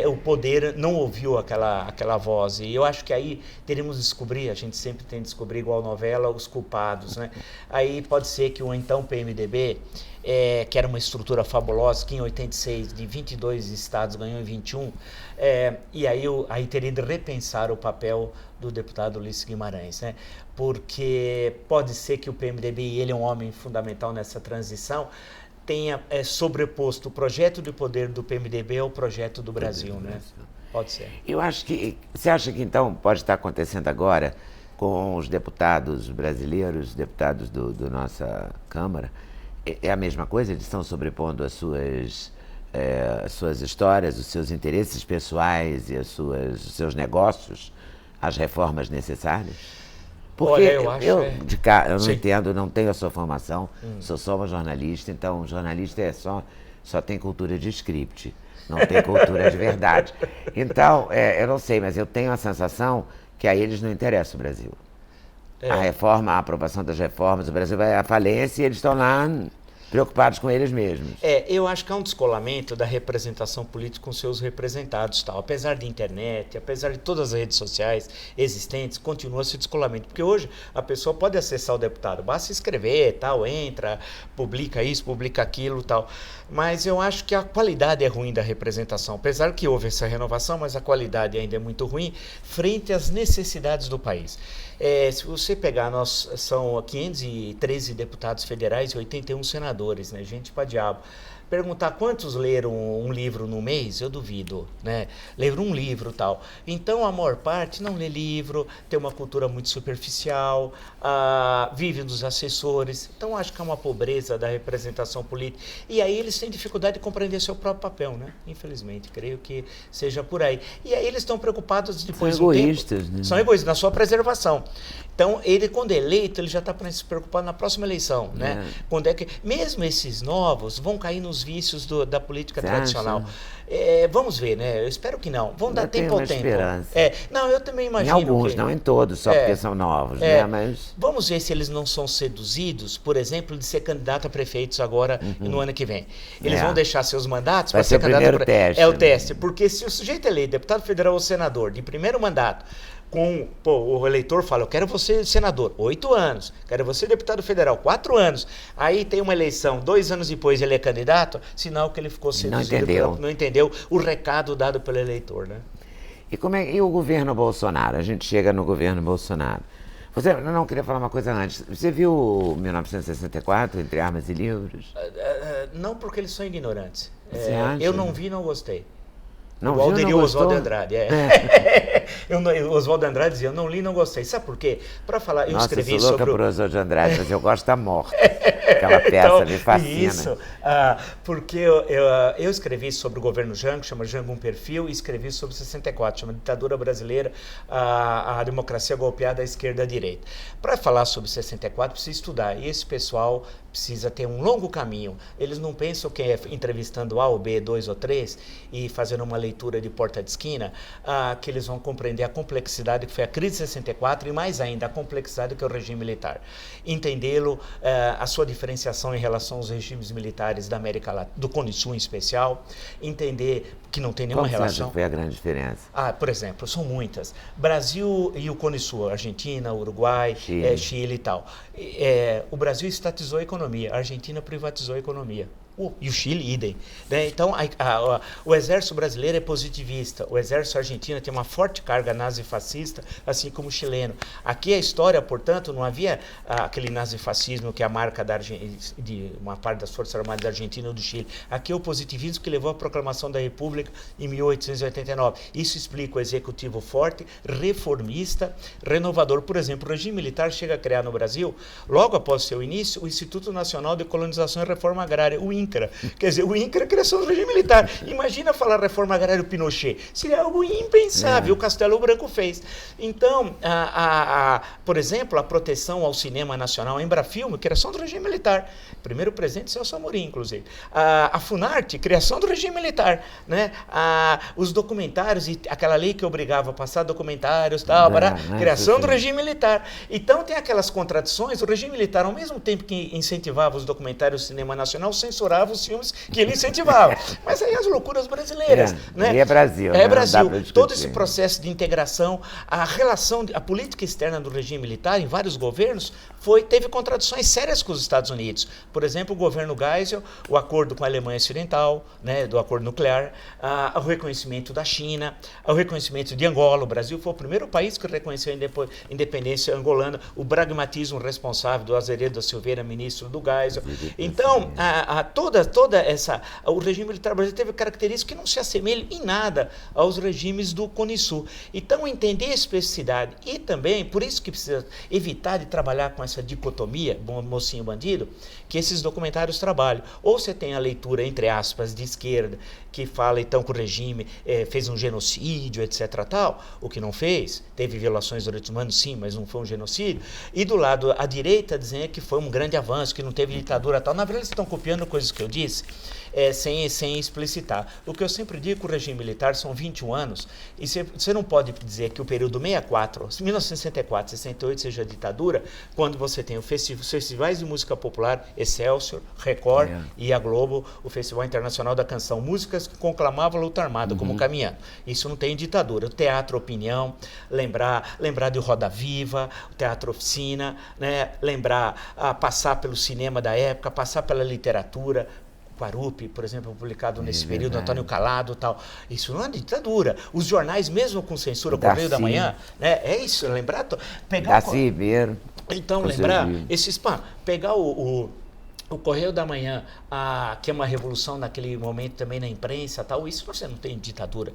O poder não ouviu aquela voz. E eu acho que aí teríamos de descobrir, a gente sempre tem de descobrir, igual novela, os culpados, né? Aí pode ser que o então PMDB, que era uma estrutura fabulosa, que em 86, de 22 estados, ganhou em 21, e aí teria de repensar o papel do deputado Ulisses Guimarães, né? Porque pode ser que o PMDB, e ele é um homem fundamental nessa transição, tenha sobreposto o projeto de poder do PMDB ao projeto do Brasil, né? Pode ser. Você acha que então pode estar acontecendo agora com os deputados brasileiros, deputados da nossa Câmara? É a mesma coisa? Eles estão sobrepondo as suas histórias, os seus interesses pessoais e os seus negócios às reformas necessárias? Porque olha, eu acho, eu não entendo, não tenho a sua formação, sou só uma jornalista, então jornalista só tem cultura de script, não tem cultura de verdade. Então, eu não sei, mas eu tenho a sensação que a eles não interessa o Brasil. A aprovação das reformas, o Brasil vai à falência e eles estão lá preocupados com eles mesmos. Eu acho que há um descolamento da representação política com seus representados, tal. Apesar de internet, apesar de todas as redes sociais existentes, continua esse descolamento. Porque hoje a pessoa pode acessar o deputado, basta escrever, tal, entra, publica isso, publica aquilo, tal. Mas eu acho que a qualidade é ruim da representação. Apesar que houve essa renovação, mas a qualidade ainda é muito ruim frente às necessidades do país. Se você pegar, são 513 deputados federais e 81 senadores, né? Gente pra diabo. Perguntar quantos leram um livro no mês, eu duvido, né? Leram um livro e tal. Então, a maior parte não lê livro, tem uma cultura muito superficial, vive dos assessores. Então, acho que é uma pobreza da representação política. E aí eles têm dificuldade de compreender seu próprio papel, né? Infelizmente, creio que seja por aí. E aí eles estão preocupados depois do tempo. São egoístas, né? São egoístas, na sua preservação. Então, ele, quando é eleito, ele já está se preocupando na próxima eleição, né? Quando mesmo esses novos vão cair nos os vícios da política Você tradicional. acha? Vamos ver, né? Eu espero que não. Vamos dar Eu tempo tenho ao uma tempo. esperança. Não, eu também Em imagino alguns, que... não em todos, só porque são novos, né? Mas Vamos ver se eles não são seduzidos, por exemplo, de ser candidato a prefeitos agora no ano que vem. Eles vão deixar seus mandatos para ser ser o candidato primeiro teste. É o teste, porque se o sujeito eleito deputado federal ou senador de primeiro mandato, o eleitor fala, eu quero você senador, 8 anos, quero você deputado federal, 4 anos, aí tem uma eleição, 2 anos depois ele é candidato, sinal que ele ficou seduzido, não entendeu o recado dado pelo eleitor, né? E o governo Bolsonaro? A gente chega no governo Bolsonaro. Você não queria falar uma coisa antes. Você viu 1964, Entre Armas e Livros? Não, porque eles são ignorantes. Você acha? Eu não vi, não gostei. Não Igual viu, diria não o Oswaldo gostou? Andrade. O Oswaldo Andrade dizia, eu não li, não gostei. Sabe por quê? Para falar, eu escrevi eu sou louca sobre... por Oswaldo Andrade, mas eu gosto da morte. Aquela peça me fascina. Isso, porque eu escrevi sobre o governo Jango, chama Jango um Perfil, e escrevi sobre 64, chama Ditadura Brasileira, a democracia golpeada à esquerda e à direita. Para falar sobre 64, precisa estudar, e esse pessoal precisa ter um longo caminho. Eles não pensam que é entrevistando A ou B, 2 ou 3, e fazendo uma leitura de porta de esquina, que eles vão compreender a complexidade que foi a crise de 64 e mais ainda a complexidade que é o regime militar. Entendê-lo, a sua diferenciação em relação aos regimes militares da América Latina, do Cone Sul em especial, entender que não tem nenhuma relação. Qual foi a grande diferença? Por exemplo, são muitas. Brasil e o Cone Sul, Argentina, Uruguai, Chile e tal. O Brasil estatizou a economia, a Argentina privatizou a economia. E o Chile, idem. Né? Então, o exército brasileiro é positivista, o exército argentino tem uma forte carga nazifascista, assim como o chileno. Aqui a história, portanto, não havia aquele nazifascismo que é a marca de uma parte das Forças Armadas da Argentina ou do Chile. Aqui é o positivismo que levou à proclamação da República em 1889. Isso explica o executivo forte, reformista, renovador. Por exemplo, o regime militar chega a criar no Brasil, logo após seu início, o Instituto Nacional de Colonização e Reforma Agrária, o INCRA. Quer dizer, o INCRA é a criação do regime militar. Imagina falar reforma agrária do Pinochet. Seria algo impensável. O Castelo Branco fez. Então, por exemplo, a proteção ao cinema nacional, a Embrafilme, criação do regime militar. Primeiro presidente, Celso Amorim, inclusive. A Funarte, criação do regime militar. Né? Os documentários, e aquela lei que obrigava a passar documentários, criação do regime militar. Então, tem aquelas contradições. O regime militar, ao mesmo tempo que incentivava os documentários do cinema nacional, censurava os filmes que ele incentivava. Mas aí as loucuras brasileiras. Né? E é Brasil. É Brasil. Todo esse processo de integração, a política externa do regime militar em vários governos teve contradições sérias com os Estados Unidos. Por exemplo, o governo Geisel, o acordo com a Alemanha Ocidental, né, do acordo nuclear, o reconhecimento da China, o reconhecimento de Angola. O Brasil foi o primeiro país que reconheceu a independência angolana, o pragmatismo responsável do Azeredo da Silveira, ministro do Geisel. Então, o regime militar brasileiro teve características que não se assemelham em nada aos regimes do Cone Sul. Então, entender a especificidade e também, por isso que precisa evitar de trabalhar com essa dicotomia, mocinho bandido, que esses documentários trabalham. Ou você tem a leitura, entre aspas, de esquerda, que fala então que o regime fez um genocídio, etc. tal, o que não fez, teve violações de direitos humanos, sim, mas não foi um genocídio. E do lado, a direita dizendo que foi um grande avanço, que não teve ditadura tal. Na verdade, eles estão copiando coisas que eu disse, sem explicitar. O que eu sempre digo que o regime militar são 21 anos, e você não pode dizer que o período 1964, 68 seja ditadura, quando você tem os festivais de música popular, Excelsior, Record e a Globo, o Festival Internacional da Canção, músicas que conclamavam a luta armada como caminhando. Isso não tem ditadura. O Teatro Opinião, lembrar de Roda Viva, o Teatro Oficina, né? Passar pelo cinema da época, passar pela literatura, Quarupi, por exemplo, publicado nesse período, Antônio Calado e tal. Isso não é ditadura. Os jornais, mesmo com censura, Correio da Manhã, né? É isso, lembrar... Darcy Ribeiro. Então, lembrar, pegar o Correio da Manhã, que é uma revolução naquele momento também na imprensa, tal, isso você não tem ditadura.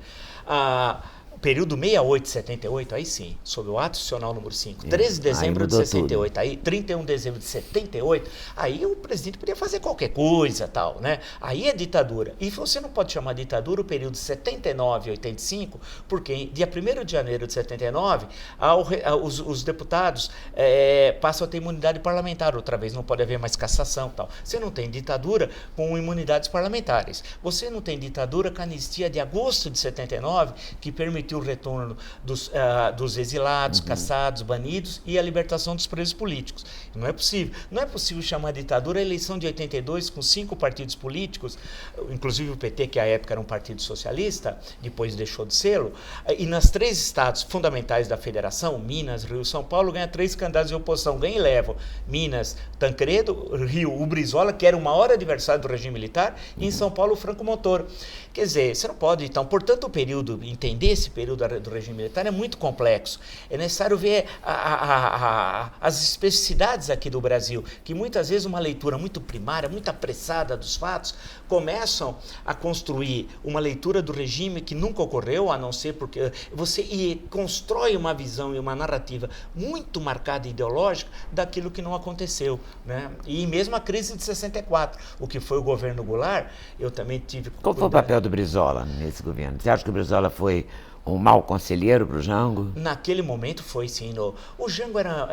período 68 78, aí sim, sob o ato institucional número 5, 13 de dezembro de 68, tudo. Aí 31 de dezembro de 78, aí o presidente podia fazer qualquer coisa, tal, né? Aí é ditadura. E você não pode chamar ditadura o período 79 e 85, porque dia 1º de janeiro de 79, os deputados passam a ter imunidade parlamentar outra vez, não pode haver mais cassação, tal. Você não tem ditadura com imunidades parlamentares. Você não tem ditadura com a anistia de agosto de 79, que permitiu o retorno dos exilados, caçados, banidos e a libertação dos presos políticos. Não é possível. Não é possível chamar ditadura a eleição de 82 com 5 partidos políticos, inclusive o PT, que à época era um partido socialista, depois deixou de sê-lo, e nas 3 estados fundamentais da federação, Minas, Rio e São Paulo, ganha 3 candidatos de oposição, ganha e levam. Minas, Tancredo, Rio, o Brizola, que era o maior adversário do regime militar, e em São Paulo, o Franco Montoro. Quer dizer, você não pode, então, portanto, o período, entender esse período do regime militar é muito complexo. É necessário ver as especificidades aqui do Brasil, que muitas vezes uma leitura muito primária, muito apressada dos fatos, começam a construir uma leitura do regime que nunca ocorreu, a não ser porque você constrói uma visão e uma narrativa muito marcada e ideológica daquilo que não aconteceu, né? E mesmo a crise de 64, o que foi o governo Goulart, eu também tive... Qual foi o papel do Brizola nesse governo? Você acha que o Brizola foi um mau conselheiro para o Jango? Naquele momento foi, sim. O Jango era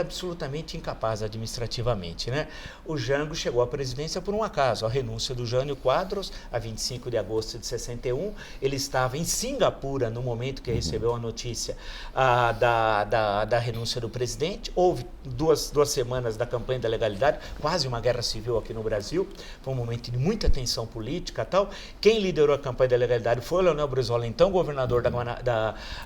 absolutamente incapaz administrativamente, né? O Jango chegou à presidência por um acaso, a renúncia do Jânio Quadros, a 25 de agosto de 61. Ele estava em Singapura no momento que recebeu a notícia da renúncia do presidente. Houve duas semanas da campanha da legalidade, quase uma guerra civil aqui no Brasil. Foi um momento de muita tensão política e tal. Quem liderou a campanha da legalidade foi o Leonel Brizola, então governador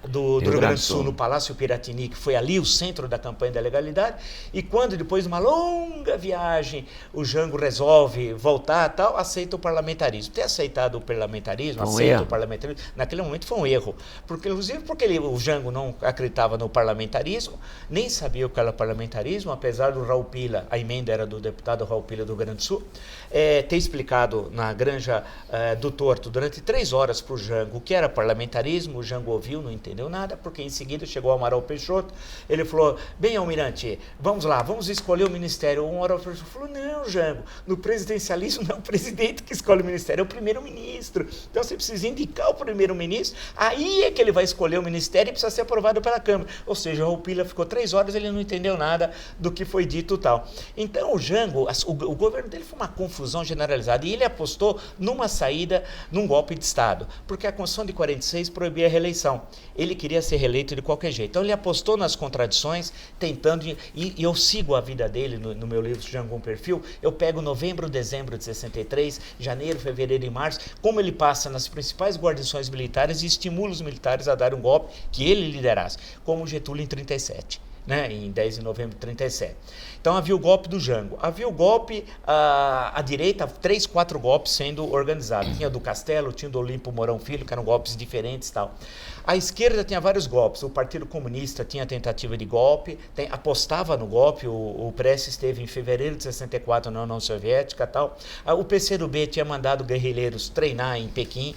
do Rio Grande do Sul, no Palácio Piratini, que foi ali o centro da campanha da legalidade, e quando depois de uma longa viagem o Jango resolve voltar tal, aceita o parlamentarismo. Ter aceitado o parlamentarismo, o parlamentarismo, naquele momento foi um erro, inclusive porque o Jango não acreditava no parlamentarismo, nem sabia o que era parlamentarismo, apesar do Raul Pila, a emenda era do deputado Raul Pila do Rio Grande do Sul, ter explicado na granja do Torto durante 3 horas para o Jango o que era parlamentarismo. O Jango ouviu, não entendeu nada, porque em seguida chegou o Amaral Peixoto, ele falou: bem, almirante, vamos lá, vamos escolher o ministério. O Amaral Peixoto falou: não, Jango, no presidencialismo não é o presidente que escolhe o ministério, é o primeiro-ministro. Então você precisa indicar o primeiro-ministro, aí é que ele vai escolher o ministério e precisa ser aprovado pela Câmara. Ou seja, o Pila ficou 3 horas, ele não entendeu nada do que foi dito e tal. Então o Jango, o governo dele foi uma confusão generalizada, e ele apostou numa saída, num golpe de Estado, porque a Constituição de 46 proibia a reeleição. Ele queria ser reeleito de qualquer jeito. Então ele apostou nas contradições, tentando, e eu sigo a vida dele no meu livro Jango um Perfil. Eu pego novembro, dezembro de 63, janeiro, fevereiro e março, como ele passa nas principais guarnições militares e estimula os militares a dar um golpe que ele liderasse, como Getúlio em 37. Né, em 10 de novembro de 37. Então havia o golpe do Jango. Havia o golpe à direita, 3, 4 golpes sendo organizados. Tinha do Castelo, tinha do Olimpo Mourão Filho, que eram golpes diferentes e tal. A esquerda tinha vários golpes. O Partido Comunista tinha tentativa de golpe, apostava no golpe. O Prestes esteve em fevereiro de 64 na União Soviética e tal. O PCdoB tinha mandado guerrilheiros treinar em Pequim,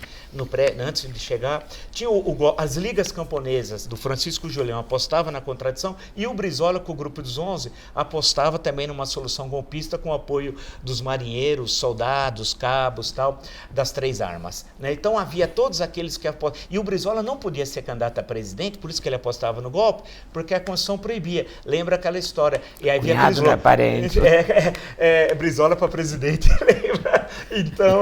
antes de chegar. Tinha as ligas camponesas do Francisco Julião, apostava na contradição, e o Brizola, com o Grupo dos 11, apostava também numa solução golpista com o apoio dos marinheiros, soldados, cabos, tal, das 3 armas. Né? Então havia todos aqueles que apostavam. E o Brizola não podia ser candidato a presidente, por isso que ele apostava no golpe, porque a Constituição proibia. Lembra aquela história? E aí havia Brizola, não é parente. Brizola para presidente, lembra? Então,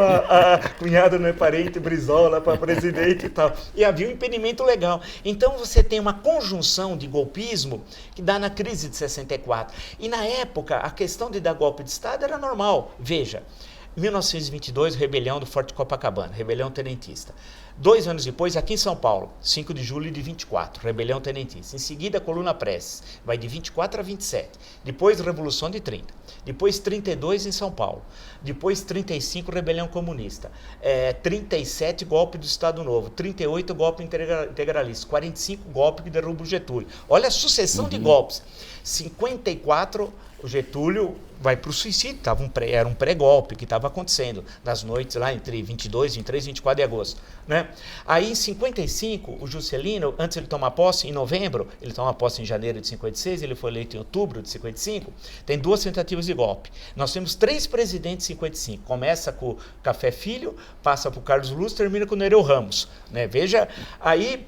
cunhado não é parente, Brizola para presidente e tal. E havia um impedimento legal. Então você tem uma conjunção de golpismo que dá na crise de 64. E na época, a questão de dar golpe de Estado era normal. Veja, 1922, rebelião do Forte Copacabana, rebelião tenentista. 2 anos depois, aqui em São Paulo, 5 de julho de 24, rebelião tenentista. Em seguida, a Coluna Prestes, vai de 24 a 27. Depois, Revolução de 30. Depois, 32 em São Paulo. Depois, 35, rebelião comunista. 37, golpe do Estado Novo. 38, golpe integralista. 45, golpe que derruba o Getúlio. Olha a sucessão de golpes. 54, o Getúlio vai para o suicídio, era um pré-golpe que estava acontecendo, nas noites lá entre 22, 23 e 24 de agosto. Né? Aí em 55, o Juscelino, antes de ele tomar posse, em novembro, ele toma posse em janeiro de 56, ele foi eleito em outubro de 55, tem 2 tentativas de golpe. Nós temos 3 presidentes em 55, começa com o Café Filho, passa para o Carlos Luz, termina com o Nereu Ramos. Né? Veja, aí...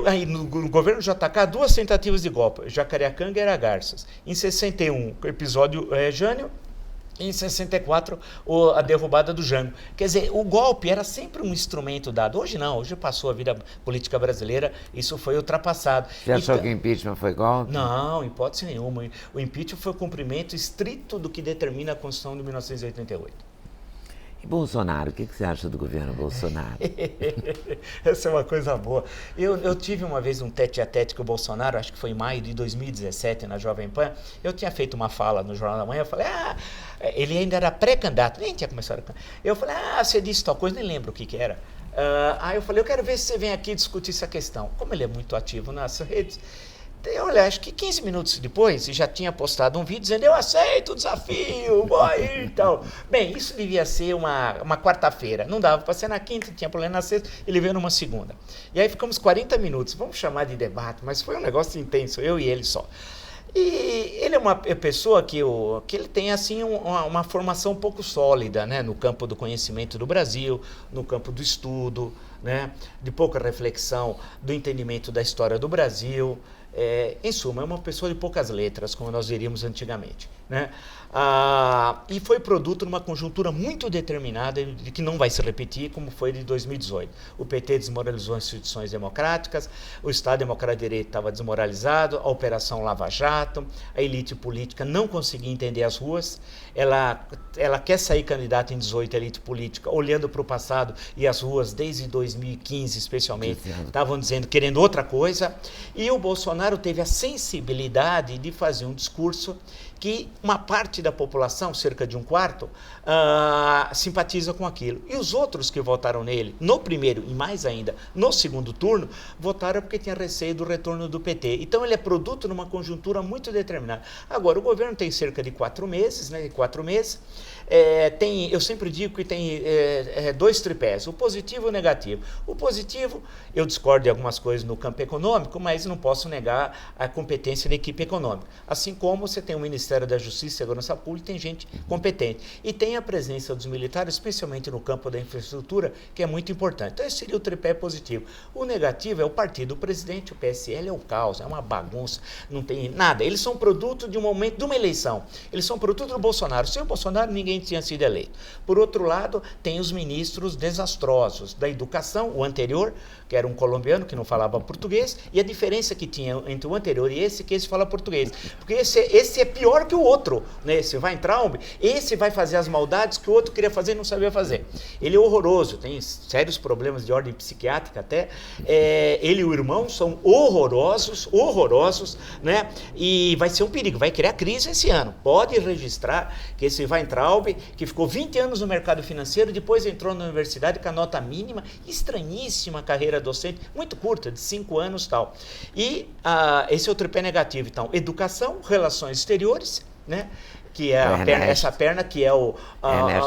Aí, no governo JK, 2 tentativas de golpe, Jacareacanga e Aragarças. Em 61, o episódio Jânio, e em 64, a derrubada do Jango. Quer dizer, o golpe era sempre um instrumento dado. Hoje não, hoje passou a vida política brasileira, isso foi ultrapassado. Você achou que o impeachment foi golpe? Não, hipótese nenhuma. O impeachment foi o cumprimento estrito do que determina a Constituição de 1988. Bolsonaro, o que você acha do governo Bolsonaro? Essa é uma coisa boa. Eu tive uma vez um tete-a-tete com o Bolsonaro, acho que foi em maio de 2017, na Jovem Pan. Eu tinha feito uma fala no Jornal da Manhã, eu falei, ele ainda era pré-candidato, nem tinha começado a... Eu falei, você disse tal coisa, nem lembro o que era. Aí eu falei, eu quero ver se você vem aqui discutir essa questão. Como ele é muito ativo nas redes... Olha, acho que 15 minutos depois, já tinha postado um vídeo dizendo, eu aceito o desafio, vou aí e tal. Bem, isso devia ser uma quarta-feira. Não dava para ser na quinta, tinha problema na sexta, ele veio numa segunda. E aí ficamos 40 minutos, vamos chamar de debate, mas foi um negócio intenso, eu e ele só. E ele é uma pessoa que ele tem assim uma formação um pouco sólida, né, no campo do conhecimento do Brasil, no campo do estudo, né, de pouca reflexão, do entendimento da história do Brasil. Em suma, é uma pessoa de poucas letras, como nós diríamos antigamente. Né? E foi produto numa conjuntura muito determinada, de que não vai se repetir, como foi de 2018. O PT desmoralizou as instituições democráticas, o Estado Democrático de Direito estava desmoralizado, a Operação Lava Jato, a elite política não conseguia entender as ruas, ela quer sair candidata em 18, a elite política, olhando para o passado, e as ruas, desde 2015 especialmente, estavam dizendo, querendo outra coisa, e o Bolsonaro teve a sensibilidade de fazer um discurso que uma parte da população, cerca de 1/4, simpatiza com aquilo. E os outros que votaram nele, no primeiro e mais ainda no segundo turno, votaram porque tinha receio do retorno do PT. Então ele é produto numa conjuntura muito determinada. Agora, o governo tem cerca de 4 meses, né? 4 meses. Eu sempre digo que tem 2 tripés, o positivo e o negativo. O positivo, eu discordo de algumas coisas no campo econômico, mas não posso negar a competência da equipe econômica. Assim como você tem o Ministério da Justiça e Segurança Pública, tem gente competente. E tem a presença dos militares, especialmente no campo da infraestrutura, que é muito importante. Então esse seria o tripé positivo. O negativo é o partido, o presidente, o PSL é o caos, é uma bagunça, não tem nada. Eles são produto de um momento, de uma eleição. Eles são produto do Bolsonaro. Sem o Bolsonaro, ninguém tinha sido eleito. Por outro lado, tem os ministros desastrosos da educação, o anterior, que era um colombiano que não falava português, e a diferença que tinha entre o anterior e esse, que esse fala português. Porque esse é pior que o outro, né? Esse vai em Traum, esse vai fazer as maldades que o outro queria fazer e não sabia fazer. Ele é horroroso, tem sérios problemas de ordem psiquiátrica até. Ele e o irmão são horrorosos, né? E vai ser um perigo, vai criar crise esse ano. Pode registrar que esse Weintraub, que ficou 20 anos no mercado financeiro, depois entrou na universidade com a nota mínima, estranhíssima carreira docente, muito curta, de 5 anos e tal. E esse é o tripé negativo, então, educação, relações exteriores, né? Que é essa perna que é o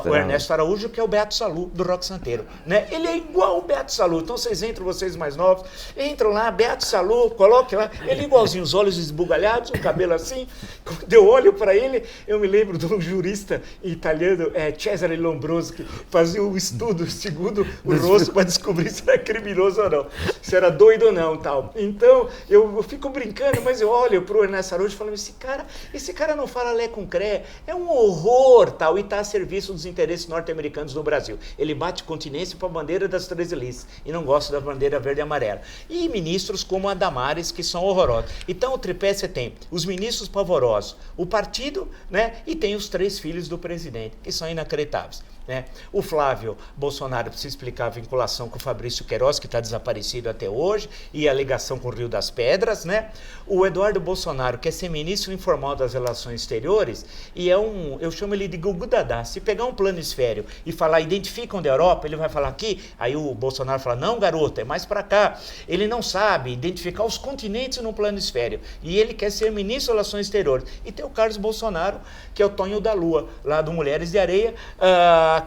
Ernesto Araújo, que é o Beato Salu, do Rock Santeiro. Né? Ele é igual o Beato Salu. Então vocês entram, vocês mais novos, entram lá, Beato Salu, coloque lá, ele é igualzinho, os olhos esbugalhados, o cabelo assim. Quando eu olho para ele, eu me lembro de um jurista italiano, Cesare Lombroso, que fazia um estudo segundo o rosto para descobrir se era criminoso ou não, se era doido ou não. Tal. Então eu fico brincando, mas eu olho para o Ernesto Araújo e falo, esse cara não fala lé com cré, é um horror, tal, e está a serviço dos interesses norte-americanos no Brasil. Ele bate continência para a bandeira das 13 listas e não gosta da bandeira verde e amarela. E ministros como a Damares, que são horrorosos. Então, o tripé você tem os ministros pavorosos, o partido, né, e tem os 3 filhos do presidente, que são inacreditáveis. né? O Flávio Bolsonaro precisa explicar a vinculação com o Fabrício Queiroz, que está desaparecido até hoje, e a ligação com o Rio das Pedras, né? O Eduardo Bolsonaro quer ser ministro informal das Relações Exteriores e eu chamo ele de Gugu Dadá. Se pegar um planisfério e falar, identifica onde é a Europa, ele vai falar aqui, aí o Bolsonaro fala, não, garoto, é mais para cá. Ele não sabe identificar os continentes no planisfério e ele quer ser ministro das Relações Exteriores. E tem o Carlos Bolsonaro, que é o Tonho da Lua, lá do Mulheres de Areia,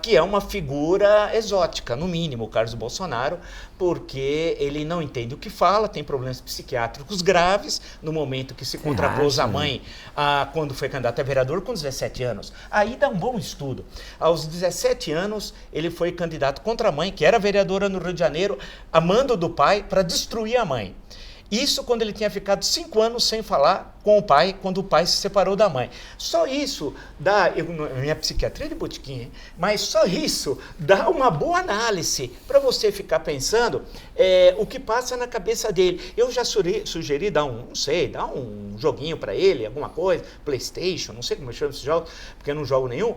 que é uma figura exótica, no mínimo, o Carlos Bolsonaro, porque ele não entende o que fala, tem problemas psiquiátricos graves, no momento que se contrapôs à mãe, quando foi candidato a vereador com 17 anos. Aí dá um bom estudo. Aos 17 anos, ele foi candidato contra a mãe, que era vereadora no Rio de Janeiro, a mando do pai, para destruir a mãe. Isso quando ele tinha ficado 5 anos sem falar com o pai, quando o pai se separou da mãe. Só isso dá, minha psiquiatria é de botiquim, hein? Mas só isso dá uma boa análise para você ficar pensando o que passa na cabeça dele. Eu já sugeri dar um joguinho para ele, alguma coisa, PlayStation, não sei como eu chamo esse jogo, porque eu não jogo nenhum.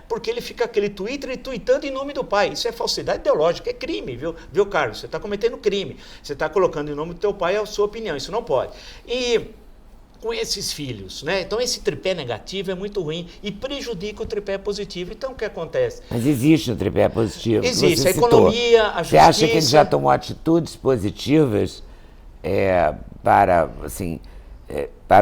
Porque ele fica aquele Twitter e tweetando em nome do pai. Isso é falsidade ideológica, é crime, viu, Carlos? Você está cometendo crime. Você está colocando em nome do teu pai a sua opinião, isso não pode. E com esses filhos, né? Então esse tripé negativo é muito ruim e prejudica o tripé positivo. Então o que acontece? Mas existe um tripé positivo? Existe, a economia, a justiça... Você acha que ele já tomou atitudes positivas para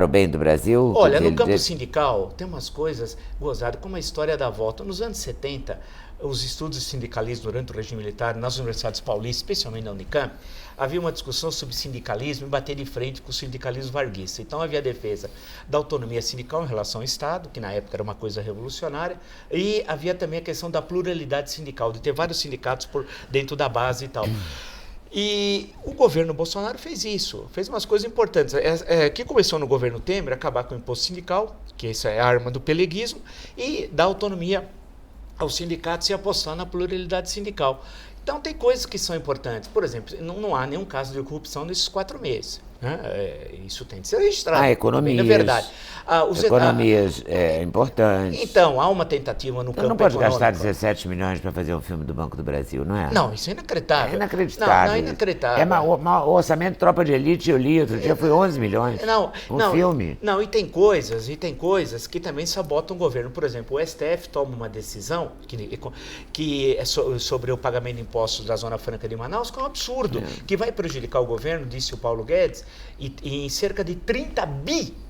o bem do Brasil? Olha, no campo sindical tem umas coisas gozadas, como a história da volta. Nos anos 70, os estudos de sindicalismo durante o regime militar, nas universidades paulistas, especialmente na Unicamp, havia uma discussão sobre sindicalismo e bater de frente com o sindicalismo varguista. Então havia a defesa da autonomia sindical em relação ao Estado, que na época era uma coisa revolucionária, e havia também a questão da pluralidade sindical, de ter vários sindicatos dentro da base e tal. E o governo Bolsonaro fez isso, fez umas coisas importantes. Que começou no governo Temer, acabar com o imposto sindical, que isso é a arma do peleguismo, e dar autonomia aos sindicatos e apostar na pluralidade sindical. Então, tem coisas que são importantes. Por exemplo, não há nenhum caso de corrupção nesses 4 meses. Né? Isso tem de ser registrado. Economias. É verdade. Economias é importante. Então, há uma tentativa no campo não pode econômico. gastar 17 milhões para fazer um filme do Banco do Brasil, não é? Não, isso é inacreditável. É inacreditável. Não, é inacreditável. O orçamento de Tropa de Elite, eu li outro dia, foi 11 milhões. Filme. Não, e tem coisas que também sabotam o governo. Por exemplo, o STF toma uma decisão que é sobre o pagamento de impostos da Zona Franca de Manaus, que é um absurdo, que vai prejudicar o governo, disse o Paulo Guedes, e em cerca de 30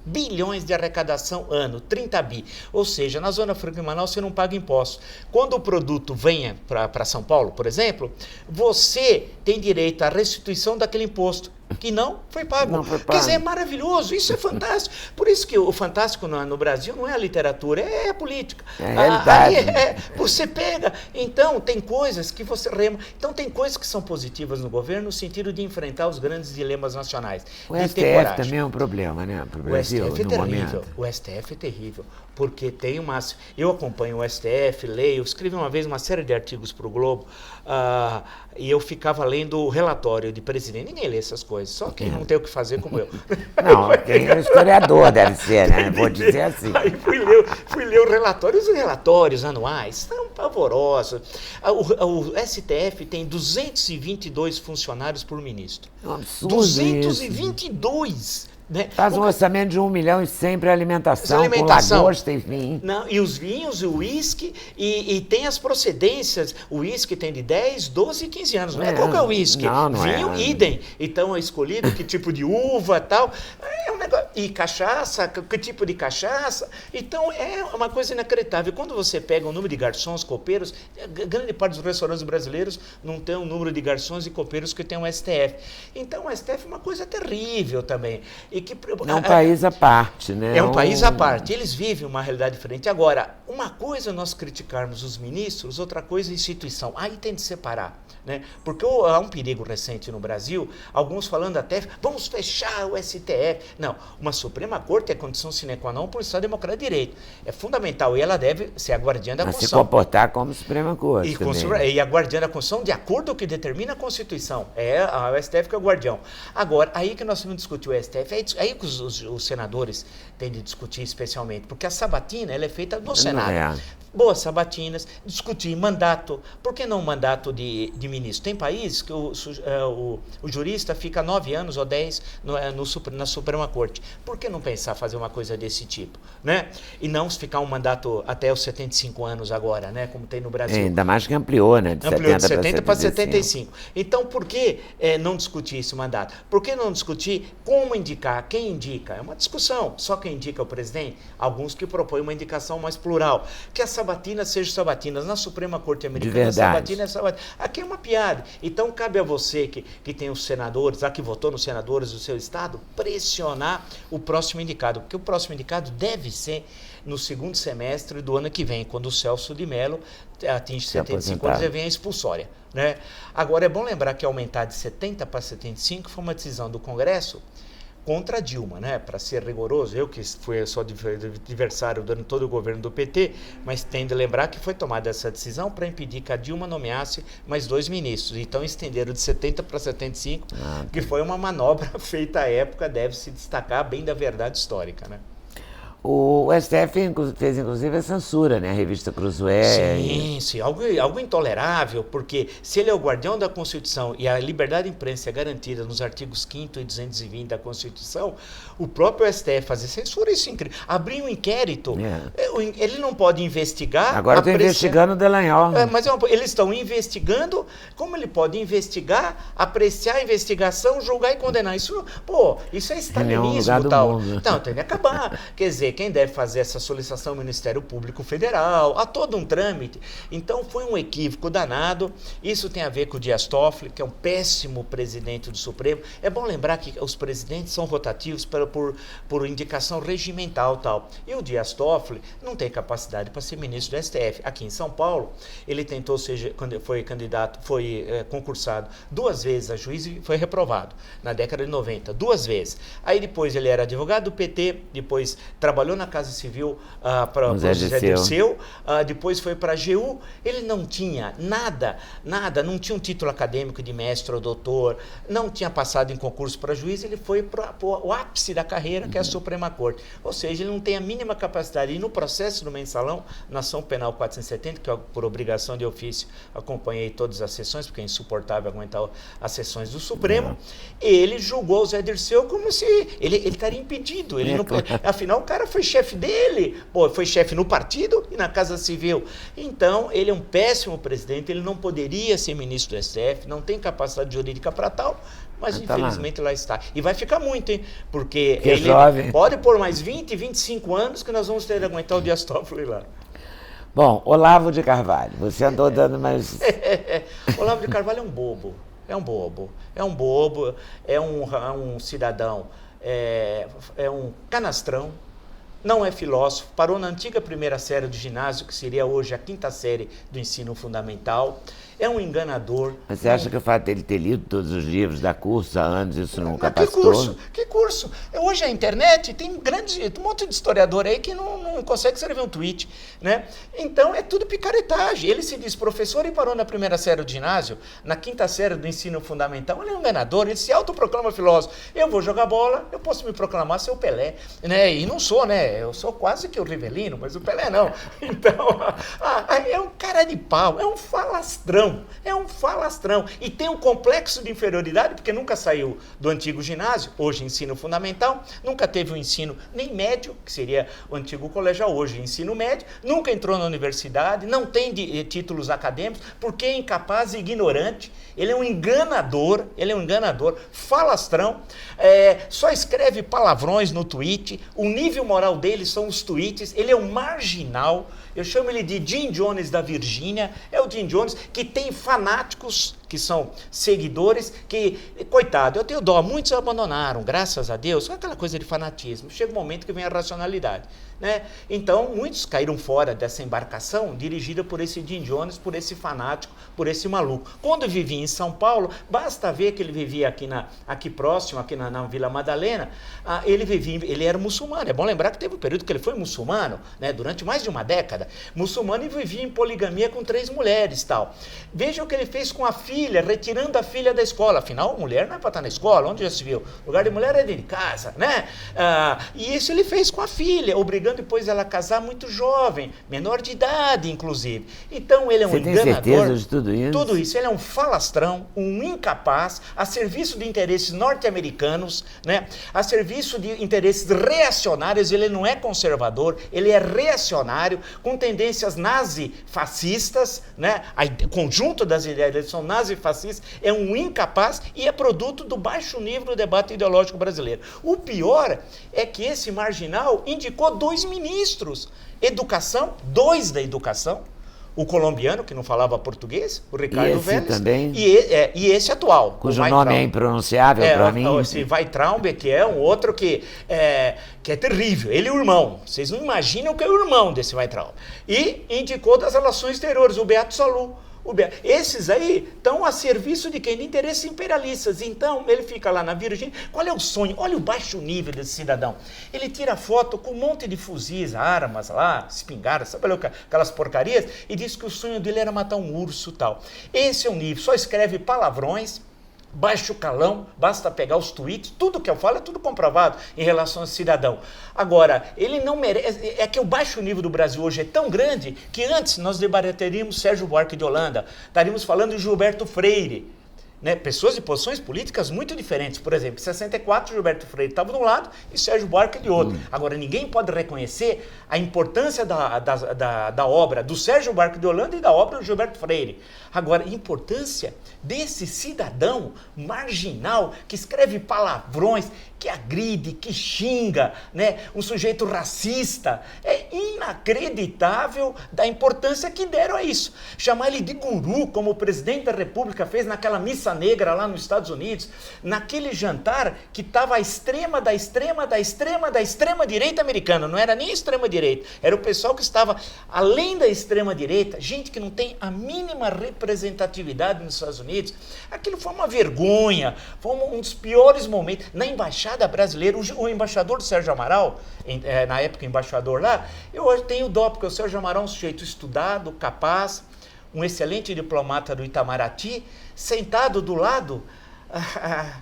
bilhões de arrecadação ano, 30 bi. Ou seja, na Zona Franca de Manaus você não paga impostos. Quando o produto venha para São Paulo, por exemplo, você tem direito à restituição daquele imposto, que não foi pago. Quer dizer, é maravilhoso, isso é fantástico. Por isso que o fantástico no Brasil não é a literatura, é a política. É a realidade. Você pega, então, tem coisas que você rema. Então, tem coisas que são positivas no governo no sentido de enfrentar os grandes dilemas nacionais. O STF também é um problema, né? Para o Brasil, STF é terrível. O STF é terrível, porque tem uma... Eu acompanho o STF, leio, escrevi uma vez uma série de artigos para o Globo, e eu ficava lendo o relatório de presidente. Ninguém lê essas coisas, só quem não tem o que fazer como eu. Não, quem é historiador deve ser, né? Vou dizer assim. Aí fui ler o relatório. Os relatórios anuais são pavorosos. O STF tem 222 funcionários por ministro. É um absurdo 222! Isso. Né? Faz um orçamento de 1 milhão e 100 para alimentação, com lagosta, enfim. Não, e os vinhos, o uísque, e tem as procedências. O uísque tem de 10, 12 e 15 anos. Não é qualquer uísque. Vinho, idem. Então, é escolhido que tipo de uva e tal. É um negócio. E cachaça, que tipo de cachaça. Então, é uma coisa inacreditável. Quando você pega o número de garçons, copeiros, grande parte dos restaurantes brasileiros não tem o número de garçons e copeiros que tem o STF. Então, o STF é uma coisa terrível também. É um país à parte, né? É um país à parte. Eles vivem uma realidade diferente. Agora, uma coisa é nós criticarmos os ministros, outra coisa é a instituição. Aí tem de separar. Né? Porque há um perigo recente no Brasil, alguns falando até, vamos fechar o STF. Não, uma Suprema Corte é condição sine qua non para o Estado Democrático de Direito. É fundamental e ela deve ser a guardiã da Constituição. Se comportar como Suprema Corte. E a guardiã da Constituição de acordo com o que determina a Constituição. É a STF que é o guardião. Agora, aí que nós vamos discutir o STF, aí que os senadores têm de discutir especialmente, porque a sabatina ela é feita no Senado. boas sabatinas, discutir mandato. Por que não mandato de ministro? Tem países que o jurista fica 9 anos ou 10 na Suprema Corte. Por que não pensar fazer uma coisa desse tipo? Né? E não ficar um mandato até os 75 anos agora, né? Como tem no Brasil. Ainda mais que ampliou, né? Ampliou de 70 para 75. Então, por que não discutir esse mandato? Por que não discutir como indicar? Quem indica? É uma discussão. Só quem indica é o presidente? Alguns que propõem uma indicação mais plural. Que as sabatinas sejam sabatinas. Na Suprema Corte Americana, a sabatina é sabatina. Aqui é uma piada. Então, cabe a você que tem os senadores, que votou nos senadores do seu estado, pressionar o próximo indicado. Porque o próximo indicado deve ser no segundo semestre do ano que vem, quando o Celso de Mello atinge 75 anos e vem a expulsória. Né? Agora, é bom lembrar que aumentar de 70 para 75 foi uma decisão do Congresso contra a Dilma, né? Para ser rigoroso, eu que fui só adversário durante todo o governo do PT, mas tenho de lembrar que foi tomada essa decisão para impedir que a Dilma nomeasse mais 2 ministros. Então estenderam de 70 para 75, que foi uma manobra feita à época, deve se destacar bem da verdade histórica, né? O STF fez, inclusive, a censura, né? A revista Cruzoé. Sim, algo intolerável, porque se ele é o guardião da Constituição e a liberdade de imprensa é garantida nos artigos 5º e 220 da Constituição, o próprio STF fazer censura, isso é incrível. Abrir um inquérito, ele não pode investigar... Agora estou investigando o Dallagnol. Mas eles estão investigando, como ele pode investigar, apreciar a investigação, julgar e condenar? Isso é stalinismo, tal. Então, tem que acabar. Quer dizer, quem deve fazer essa solicitação ao Ministério Público Federal, há todo um trâmite. Então, foi um equívoco danado. Isso tem a ver com o Dias Toffoli, que é um péssimo presidente do Supremo. É bom lembrar que os presidentes são rotativos por indicação regimental, tal. E o Dias Toffoli não tem capacidade para ser ministro do STF. Aqui em São Paulo, ele tentou quando foi candidato, concursado 2 vezes a juiz e foi reprovado, na década de 90, 2 vezes. Aí depois ele era advogado do PT, depois trabalhou na Casa Civil para o José Dirceu, depois foi para a AGU. Ele não tinha nada, não tinha um título acadêmico de mestre ou doutor, não tinha passado em concurso para juiz, ele foi para o ápice da carreira, que é a Suprema Corte. Ou seja, ele não tem a mínima capacidade. E no processo do mensalão, na ação penal 470, que eu, por obrigação de ofício, acompanhei todas as sessões, porque é insuportável aguentar as sessões do Supremo, ele julgou o Zé Dirceu como se ele estaria impedido. Ele não, afinal, o cara foi chefe dele, foi chefe no partido e na Casa Civil. Então, ele é um péssimo presidente, ele não poderia ser ministro do STF, não tem capacidade jurídica para tal, mas infelizmente lá está. E vai ficar muito, hein? Porque ele pode por mais 20, 25 anos que nós vamos ter que aguentar o Dias Toffoli lá. Bom, Olavo de Carvalho, você andou dando mais... Olavo de Carvalho é um bobo, é um cidadão, é um canastrão, não é filósofo, parou na antiga 1ª série do ginásio, que seria hoje a 5ª série do ensino fundamental, é um enganador. Mas você acha que o fato dele ter lido todos os livros da curso há anos, isso não capacitou? Que curso? Hoje a internet tem um monte de historiador aí que não consegue escrever um tweet, né? Então é tudo picaretagem. Ele se diz professor e parou na 1ª série do ginásio, na 5ª série do ensino fundamental. Ele é um enganador, ele se autoproclama filósofo. Eu vou jogar bola, eu posso me proclamar ser o Pelé, né? E não sou, né? Eu sou quase que o Rivelino, mas o Pelé não. Então, é um cara de pau, é um falastrão. E tem um complexo de inferioridade, porque nunca saiu do antigo ginásio, hoje ensino fundamental, nunca teve um ensino nem médio, que seria o antigo colegial, hoje ensino médio, nunca entrou na universidade, não tem títulos acadêmicos, porque é incapaz e ignorante. Ele é um enganador, falastrão, só escreve palavrões no tweet, o nível moral dele são os tweets, ele é um marginal. Eu chamo ele de Jim Jones da Virgínia, é o Jim Jones que tem fanáticos, que são seguidores, que, coitado, eu tenho dó, muitos abandonaram, graças a Deus, aquela coisa de fanatismo, chega um momento que vem a racionalidade, né? Então, muitos caíram fora dessa embarcação dirigida por esse Jim Jones, por esse fanático, por esse maluco. Quando vivia em São Paulo, basta ver que ele vivia aqui próximo, aqui na Vila Madalena, ele era muçulmano. É bom lembrar que teve um período que ele foi muçulmano, né, durante mais de uma década, muçulmano, e vivia em poligamia com 3 mulheres, tal. Vejam o que ele fez com a filha filha, retirando a filha da escola. Afinal, mulher não é para estar na escola, onde já se viu? O lugar de mulher é dentro de casa, né? E isso ele fez com a filha, obrigando depois ela a casar muito jovem, menor de idade, inclusive. Então, ele é um enganador. Você tem certeza de tudo isso? Tudo isso. Ele é um falastrão, um incapaz, a serviço de interesses norte-americanos, né? A serviço de interesses reacionários. Ele não é conservador, ele é reacionário, com tendências nazi-fascistas, né? O conjunto das ideias dele são nazi-fascistas, é um incapaz e é produto do baixo nível do debate ideológico brasileiro. O pior é que esse marginal indicou 2 ministros. Educação, 2 da educação, o colombiano, que não falava português, o Ricardo Vélez, também, e esse atual. cujo nome é impronunciável para mim. Esse Weintraub, que é um outro que é terrível. Ele é o irmão. Vocês não imaginam que é o irmão desse Weintraub. E indicou das relações exteriores, o Beato Salu. Esses aí estão a serviço de quem? De interesses imperialistas. Então, ele fica lá na Virgínia. Qual é o sonho? Olha o baixo nível desse cidadão. Ele tira foto com um monte de fuzis, armas lá, espingardas, sabe aquelas porcarias, e diz que o sonho dele era matar um urso e tal. Esse é o nível. Só escreve palavrões, baixo calão, basta pegar os tweets, tudo que eu falo é tudo comprovado em relação ao cidadão. Agora, ele não merece, é que o baixo nível do Brasil hoje é tão grande que antes nós debateríamos Sérgio Buarque de Holanda, estaríamos falando de Gilberto Freire, né? Pessoas de posições políticas muito diferentes. Por exemplo, em 64, Gilberto Freire estava de um lado e Sérgio Buarque de outro. Agora, ninguém pode reconhecer a importância da obra do Sérgio Buarque de Holanda e da obra do Gilberto Freire. Agora, a importância desse cidadão marginal que escreve palavrões, que agride, que xinga, né? Um sujeito racista. É inacreditável da importância que deram a isso. Chamar ele de guru, como o presidente da República fez naquela missa negra lá nos Estados Unidos, naquele jantar que estava à extrema da extrema direita americana, não era nem a extrema direita, era o pessoal que estava além da extrema direita, gente que não tem a mínima representatividade nos Estados Unidos. Aquilo foi uma vergonha, foi um dos piores momentos. Na embaixada brasileira, o embaixador Sérgio Amaral, na época embaixador lá, eu hoje tenho dó, porque o Sérgio Amaral é um sujeito estudado, capaz, um excelente diplomata do Itamaraty, sentado do lado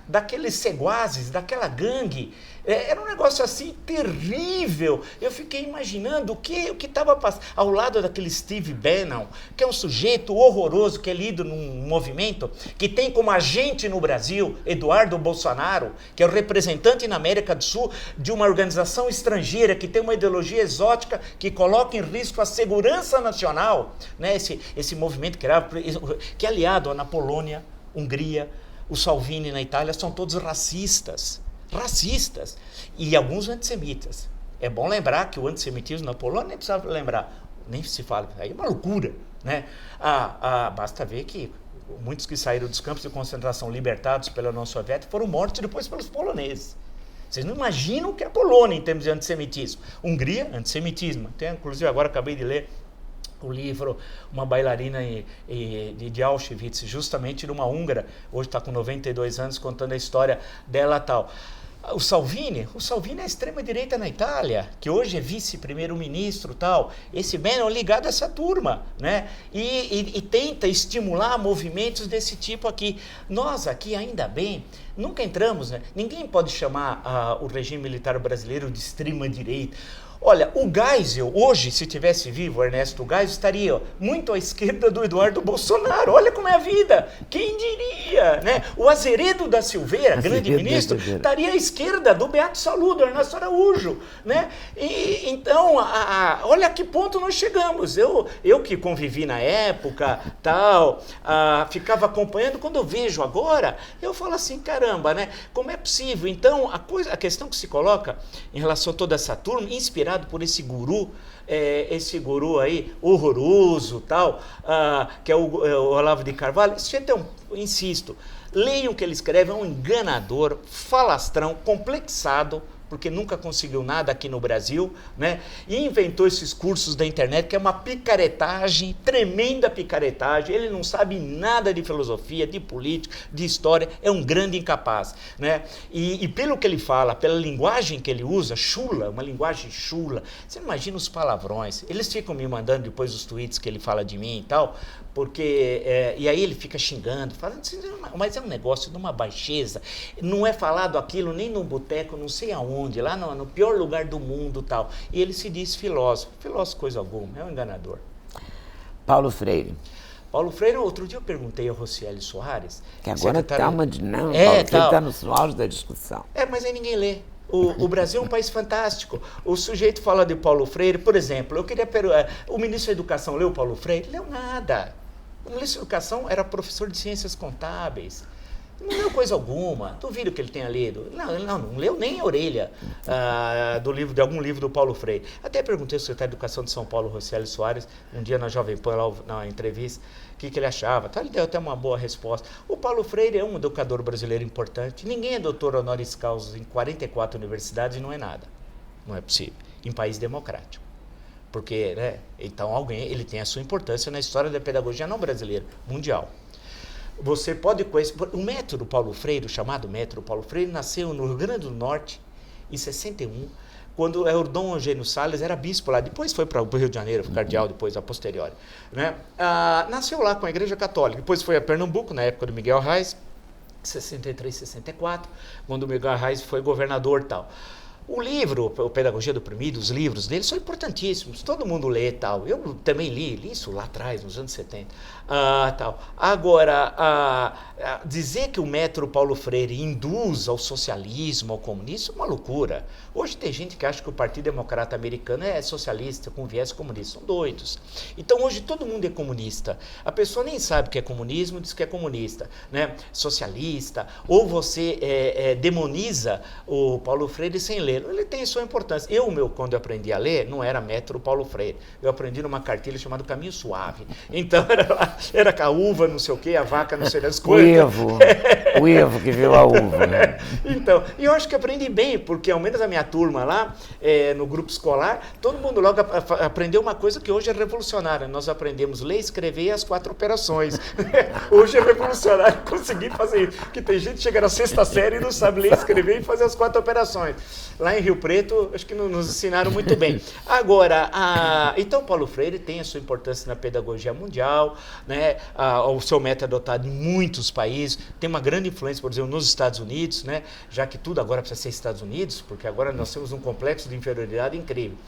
daqueles seguazes, daquela gangue. Era um negócio assim terrível. Eu fiquei imaginando o que estava passando ao lado daquele Steve Bannon, que é um sujeito horroroso, que é lido num movimento que tem como agente no Brasil Eduardo Bolsonaro, que é o representante na América do Sul de uma organização estrangeira que tem uma ideologia exótica que coloca em risco a segurança nacional, né? Esse movimento que é aliado na Polônia, Hungria, o Salvini na Itália, são todos racistas e alguns antissemitas. É bom lembrar que o antissemitismo na Polônia nem precisava lembrar, nem se fala, aí é uma loucura, né? Basta ver que muitos que saíram dos campos de concentração libertados pela União Soviética foram mortos depois pelos poloneses. Vocês não imaginam o que é a Polônia em termos de antissemitismo. Hungria, antissemitismo. Inclusive agora acabei de ler o livro Uma Bailarina de Auschwitz, justamente de uma húngara, hoje está com 92 anos, contando a história dela tal. O Salvini é a extrema-direita na Itália, que hoje é vice-primeiro-ministro tal. Esse Bannon ligado a essa turma, né? E tenta estimular movimentos desse tipo aqui. Nós aqui, ainda bem, nunca entramos, né? Ninguém pode chamar o regime militar brasileiro de extrema-direita. Olha, o Geisel, hoje, se tivesse vivo, o Ernesto Geisel, estaria muito à esquerda do Eduardo Bolsonaro. Olha como é a vida. Quem diria, né? O Azeredo da Silveira, grande ministro, estaria à esquerda do Beato Salu, do Ernesto Araújo, né? E então, olha a que ponto nós chegamos. Eu que convivi na época, tal, ficava acompanhando, quando eu vejo agora, eu falo assim, caramba, né? Como é possível? Então, a questão que se coloca em relação a toda essa turma, inspirada por esse guru aí, horroroso, tal, que é o Olavo de Carvalho. Insisto, leiam o que ele escreve, é um enganador, falastrão, complexado, porque nunca conseguiu nada aqui no Brasil, né? E inventou esses cursos da internet, que é uma picaretagem, tremenda picaretagem. Ele não sabe nada de filosofia, de política, de história, é um grande incapaz, né? E pelo que ele fala, pela linguagem que ele usa, chula, uma linguagem chula, você imagina os palavrões. Eles ficam me mandando depois os tweets que ele fala de mim e tal, Porque, e aí ele fica xingando, falando assim, mas é um negócio de uma baixeza, não é falado aquilo nem no boteco, não sei aonde, lá no pior lugar do mundo tal. E ele se diz filósofo, coisa alguma, é um enganador. Paulo Freire. Paulo Freire, outro dia eu perguntei ao Rocieli Soares... Que agora está uma dinâmica, Paulo Freire está no auge da discussão. Mas aí ninguém lê. O Brasil é um país fantástico. O sujeito fala de Paulo Freire, por exemplo, eu queria perguntar, o ministro da Educação leu Paulo Freire? Leu nada. O ministro da Educação era professor de Ciências Contábeis. Não leu coisa alguma. Duvido que ele tenha lido. Não leu nem a orelha de algum livro do Paulo Freire. Até perguntei ao secretário de Educação de São Paulo, Rocieli Soares, um dia na Jovem Pan, lá na entrevista, o que ele achava. Ele deu até uma boa resposta. O Paulo Freire é um educador brasileiro importante. Ninguém é doutor honoris causa em 44 universidades e não é nada. Não é possível. Em país democrático. Porque, então, ele tem a sua importância na história da pedagogia não brasileira, mundial. Você pode conhecer... O método Paulo Freire, o chamado método Paulo Freire, nasceu no Rio Grande do Norte, em 61, quando o Dom Eugênio Salles era bispo lá. Depois foi para o Rio de Janeiro, foi cardeal, depois a posteriori. Nasceu lá com a Igreja Católica. Depois foi a Pernambuco, na época do Miguel Arraes, 63, 64, quando o Miguel Arraes foi governador e tal. O livro, o Pedagogia do Oprimido, os livros dele são importantíssimos, todo mundo lê e tal. Eu também li isso lá atrás, nos anos 70. Tal. Agora, dizer que o método Paulo Freire induz ao socialismo, ao comunismo, é uma loucura. Hoje tem gente que acha que o Partido Democrata Americano é socialista, com viés comunista. São doidos. Então, hoje todo mundo é comunista. A pessoa nem sabe o que é comunismo, diz que é comunista, né? Socialista. Ou você demoniza o Paulo Freire sem ler. Ele tem sua importância. Quando eu aprendi a ler, não era método Paulo Freire. Eu aprendi numa cartilha chamada Caminho Suave. Então, era com a uva, não sei o quê, a vaca, não sei das coisas. O Evo que viu a uva. Né? Então, e eu acho que aprendi bem, porque ao menos a minha turma lá, no grupo escolar, todo mundo logo aprendeu uma coisa que hoje é revolucionária. Nós aprendemos ler, escrever e as 4 operações. Hoje é revolucionário conseguir fazer isso. Porque tem gente que chega na 6ª série e não sabe ler, escrever e fazer as 4 operações. Lá em Rio Preto, acho que nos ensinaram muito bem. Agora, então Paulo Freire tem a sua importância na pedagogia mundial, né? O seu método adotado em muitos países, tem uma grande influência, por exemplo, nos Estados Unidos, né? Já que tudo agora precisa ser Estados Unidos, porque agora nós temos um complexo de inferioridade incrível.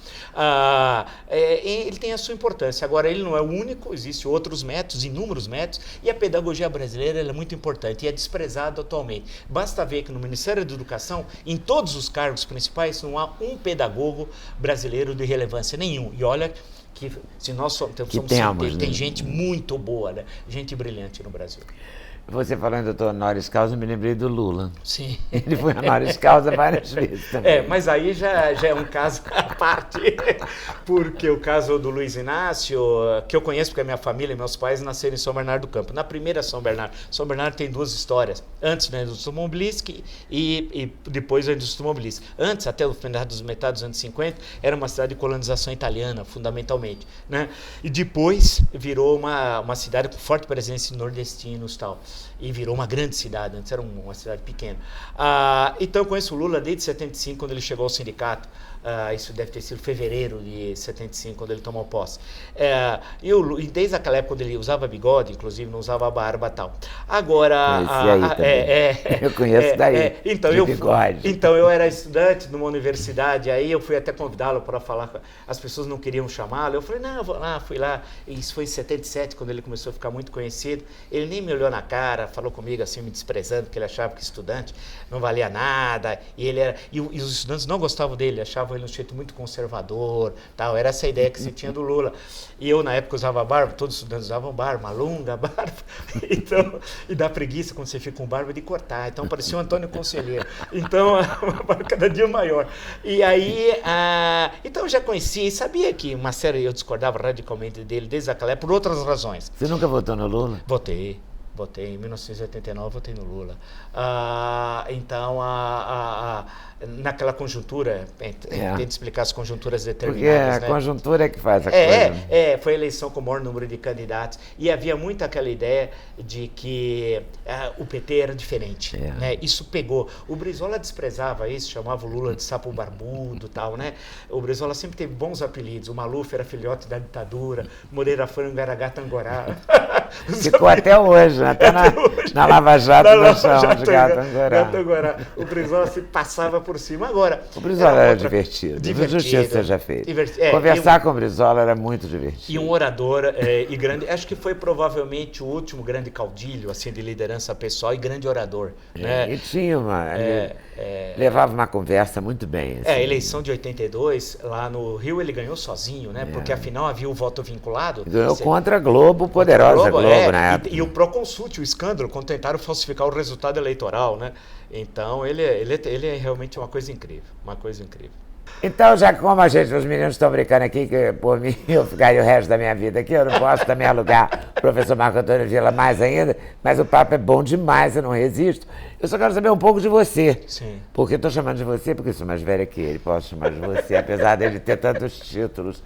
Ele tem a sua importância. Agora, ele não é o único, existem outros métodos, inúmeros métodos, e a pedagogia brasileira ela é muito importante e é desprezada atualmente. Basta ver que no Ministério da Educação, em todos os cargos principais, não há um pedagogo brasileiro de relevância nenhum. E olha que se nós tem gente muito boa, né? Gente brilhante no Brasil. Você falando doutor honoris causa, eu me lembrei do Lula. Sim. Ele foi honoris causa várias vezes também. Mas aí já é um caso à parte, porque o caso do Luiz Inácio, que eu conheço porque a minha família e meus pais nasceram em São Bernardo do Campo. Na primeira São Bernardo tem 2 histórias, antes da indústria automobilística e depois da indústria automobilística. Antes, até o final metade dos anos 50, era uma cidade de colonização italiana, fundamentalmente, né? E depois virou uma cidade com forte presença de nordestinos e tal. E virou uma grande cidade, antes era uma cidade pequena. Então eu conheço o Lula desde 75, quando ele chegou ao sindicato. Isso deve ter sido fevereiro de 75, quando ele tomou posse. E desde aquela época, quando ele usava bigode, inclusive não usava barba e tal. Agora... eu conheço daí, bigode. Então eu era estudante numa universidade, aí eu fui até convidá-lo para falar, as pessoas não queriam chamá-lo, eu falei, não, eu vou lá, fui lá. Isso foi em 77, quando ele começou a ficar muito conhecido. Ele nem me olhou na cara, falou comigo assim, me desprezando, porque ele achava que estudante não valia nada, e os estudantes não gostavam dele, achavam ele um sujeito muito conservador, tal. Era essa a ideia que se tinha do Lula. E eu, na época, usava barba, todos os estudantes usavam barba, uma longa barba. Então, e dá preguiça quando você fica com barba de cortar. Então, parecia um Antônio Conselheiro. Então, uma barba cada dia maior. E aí, então eu já conhecia e sabia que eu discordava radicalmente dele desde aquela época, por outras razões. Você nunca votou no Lula? Votei. Votei em 1989, votei no Lula. Então, naquela conjuntura, tento explicar as conjunturas determinadas. Porque a conjuntura é que faz a coisa. Foi a eleição com o maior número de candidatos e havia muito aquela ideia de que o PT era diferente. Né? Isso pegou. O Brizola desprezava isso, chamava o Lula de sapo barbudo e tal, né? O Brizola sempre teve bons apelidos. O Maluf era filhote da ditadura, Moreira Franco era gata-angorá. Ficou até hoje, até na Lava Jato nós chamamos de gata-angorá. O Brizola se passava por cima. Agora, o Brizola era divertido. Justiça seja feita. Conversar com o Brizola era muito divertido. E um orador e grande, acho que foi provavelmente o último grande caudilho, assim, de liderança pessoal e grande orador. Né? E tinha levava uma conversa muito bem. Assim. A eleição de 82, lá no Rio, ele ganhou sozinho, né? Porque afinal havia o voto vinculado. Ganhou contra a Globo, poderosa Globo na época. E o Proconsult, o escândalo, quando tentaram falsificar o resultado eleitoral, né? Então, ele é realmente uma coisa incrível, Então, já como os meninos estão brincando aqui, que por mim eu ficaria o resto da minha vida aqui, eu não posso também alugar o professor Marco Antônio Villa mais ainda, mas o papo é bom demais, eu não resisto. Eu só quero saber um pouco de você. Sim. Porque eu estou chamando de você, porque eu sou mais velha que ele, posso chamar de você, apesar dele ter tantos títulos.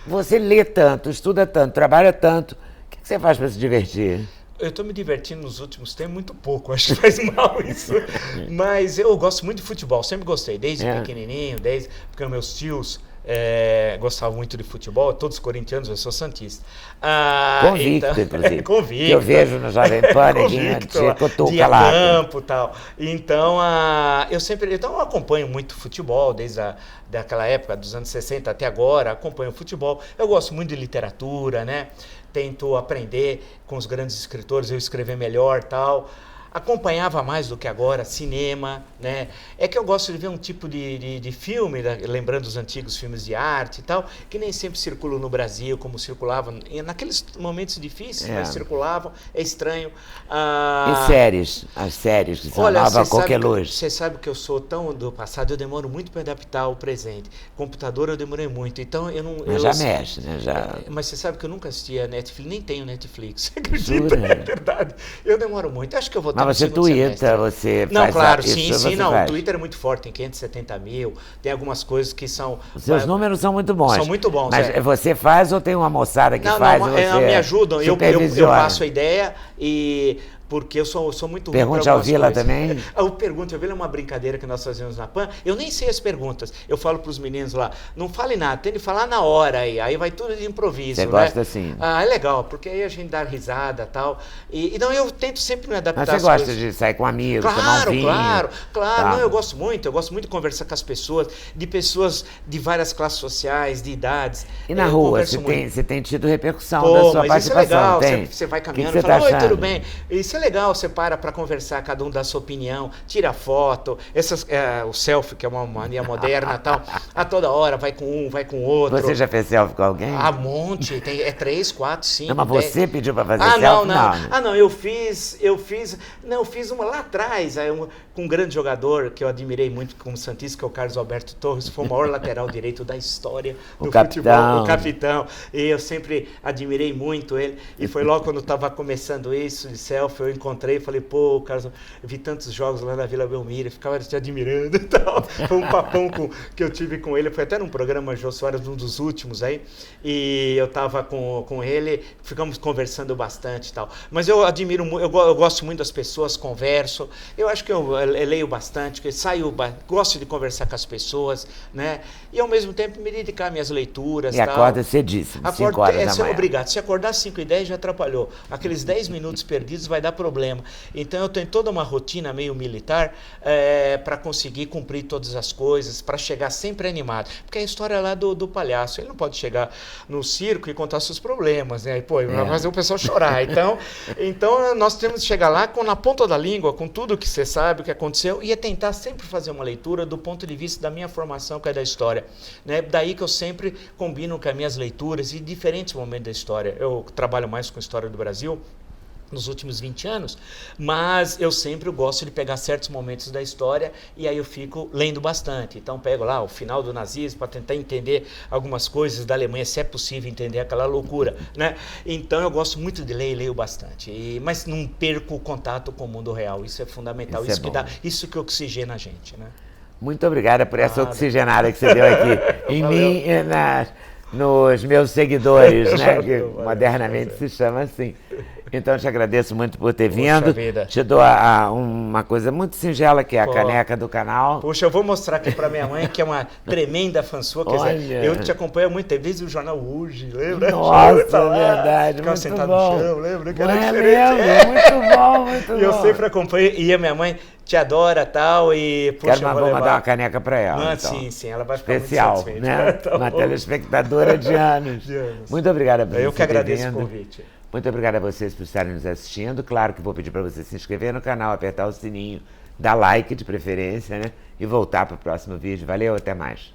Você lê tanto, estuda tanto, trabalha tanto, o que você faz para se divertir? Eu estou me divertindo nos últimos tempos muito pouco, acho que faz mal isso. Mas eu gosto muito de futebol, sempre gostei, desde pequenininho, porque meus tios gostavam muito de futebol, todos corintianos, eu sou santista. Convicto, inclusive. Convicto. Que eu vejo no Jovem Pan, de campo e tal. Então, eu acompanho muito futebol, desde daquela época, dos anos 60 até agora, acompanho futebol. Eu gosto muito de literatura, né? Tento aprender com os grandes escritores, eu escrever melhor, tal. Acompanhava mais do que agora, cinema, né? É que eu gosto de ver um tipo de filme, lembrando os antigos filmes de arte e tal, que nem sempre circulam no Brasil, como circulavam naqueles momentos difíceis, mas circulavam, é estranho. E séries? As séries que são nova a qualquer luz. Você sabe que eu sou tão do passado, eu demoro muito para adaptar ao presente. Computador eu demorei muito, então eu não... Mas já mexe, né? Mas você sabe que eu nunca assisti a Netflix, nem tenho Netflix, você acredita? É verdade. Eu demoro muito, acho que eu vou... Mas você twitta, você não, faz... Claro, sim, o Twitter é muito forte, tem 570 mil, tem algumas coisas que são... Os seus números são muito bons. São muito bons, Mas você faz ou tem uma moçada que faz? Não, me ajudam, eu passo a ideia e... Porque eu sou muito ruim. Pergunte ao Villa também? O Pergunte ao Villa é uma brincadeira que nós fazemos na PAN. Eu nem sei as perguntas. Eu falo para os meninos lá, não fale nada, tem de falar na hora aí vai tudo de improviso. Você gosta assim? É legal, porque aí a gente dá risada e tal. Então eu tento sempre me adaptar. Mas você gosta de sair com amigos, tomar um vinho? Claro. Tá. Não, eu gosto muito de conversar com as pessoas, de pessoas de várias classes sociais, de idades. E na rua, você tem tido repercussão da sua participação? Isso é legal, tem? Você vai caminhando e fala, oi, tudo bem? Isso é legal, você para conversar, cada um dá a sua opinião, tira foto, o selfie, que é uma mania moderna e tal, a toda hora vai com um, vai com outro. Você já fez selfie com alguém? Um monte, 3, 4, 5. Não, mas 10. Você pediu para fazer selfie? Não, eu fiz uma lá atrás, com um grande jogador que eu admirei muito como santista, que é o Carlos Alberto Torres, foi o maior lateral direito da história do futebol, o capitão, e eu sempre admirei muito ele, e foi logo quando estava começando isso, de selfie, eu encontrei e falei, pô, Carlos, eu vi tantos jogos lá na Vila Belmiro, ficava te admirando e tal. Foi um papão que eu tive com ele, foi até num programa Jô Soares, um dos últimos aí, e eu tava com ele, ficamos conversando bastante e tal. Mas eu admiro muito, eu gosto muito das pessoas, converso, eu acho que eu leio bastante, gosto de conversar com as pessoas, né? E ao mesmo tempo me dedicar às minhas leituras. E acorda cedíssimo, 5 horas da manhã. Obrigado, se acordar às 5h10 já atrapalhou. Aqueles 10 minutos perdidos vai dar problema. Então eu tenho toda uma rotina meio militar para conseguir cumprir todas as coisas, para chegar sempre animado. Porque a história lá do palhaço, ele não pode chegar no circo e contar seus problemas, né? Pô, vai fazer o pessoal chorar. Então nós temos que chegar lá na ponta da língua, com tudo que você sabe, o que aconteceu, e tentar sempre fazer uma leitura do ponto de vista da minha formação, que é da história. Né? Daí que eu sempre combino com as minhas leituras e diferentes momentos da história. Eu trabalho mais com a história do Brasil, nos últimos 20 anos, mas eu sempre gosto de pegar certos momentos da história e aí eu fico lendo bastante. Então pego lá o final do nazismo para tentar entender algumas coisas da Alemanha, se é possível entender aquela loucura, né? Então eu gosto muito de ler e leio bastante, mas não perco o contato com o mundo real, isso é fundamental, Isso que dá, isso que oxigena a gente, né? Muito obrigada por essa oxigenada que você deu aqui em mim e nos meus seguidores, né? Que modernamente se chama assim. Então, eu te agradeço muito por ter vindo. Te dou uma coisa muito singela, que é a caneca do canal. Poxa, eu vou mostrar aqui para minha mãe, que é uma tremenda fã sua. Quer dizer, eu te acompanho há muito tempo, desde o jornal Hoje, lembra? Nossa, é verdade, muito sentado bom. No chão, lembra? Que lembro, muito bom, muito bom. E eu sempre acompanho, e a minha mãe te adora tal, e puxa, vou mandar uma caneca para ela. Então. Sim, ela vai ficar especial, muito satisfeita. Né? Tá uma telespectadora de anos. Muito obrigada por Eu que agradeço o convite. Muito obrigado a vocês por estarem nos assistindo. Claro que vou pedir para você se inscrever no canal, apertar o sininho, dar like de preferência, né? E voltar para o próximo vídeo. Valeu, até mais.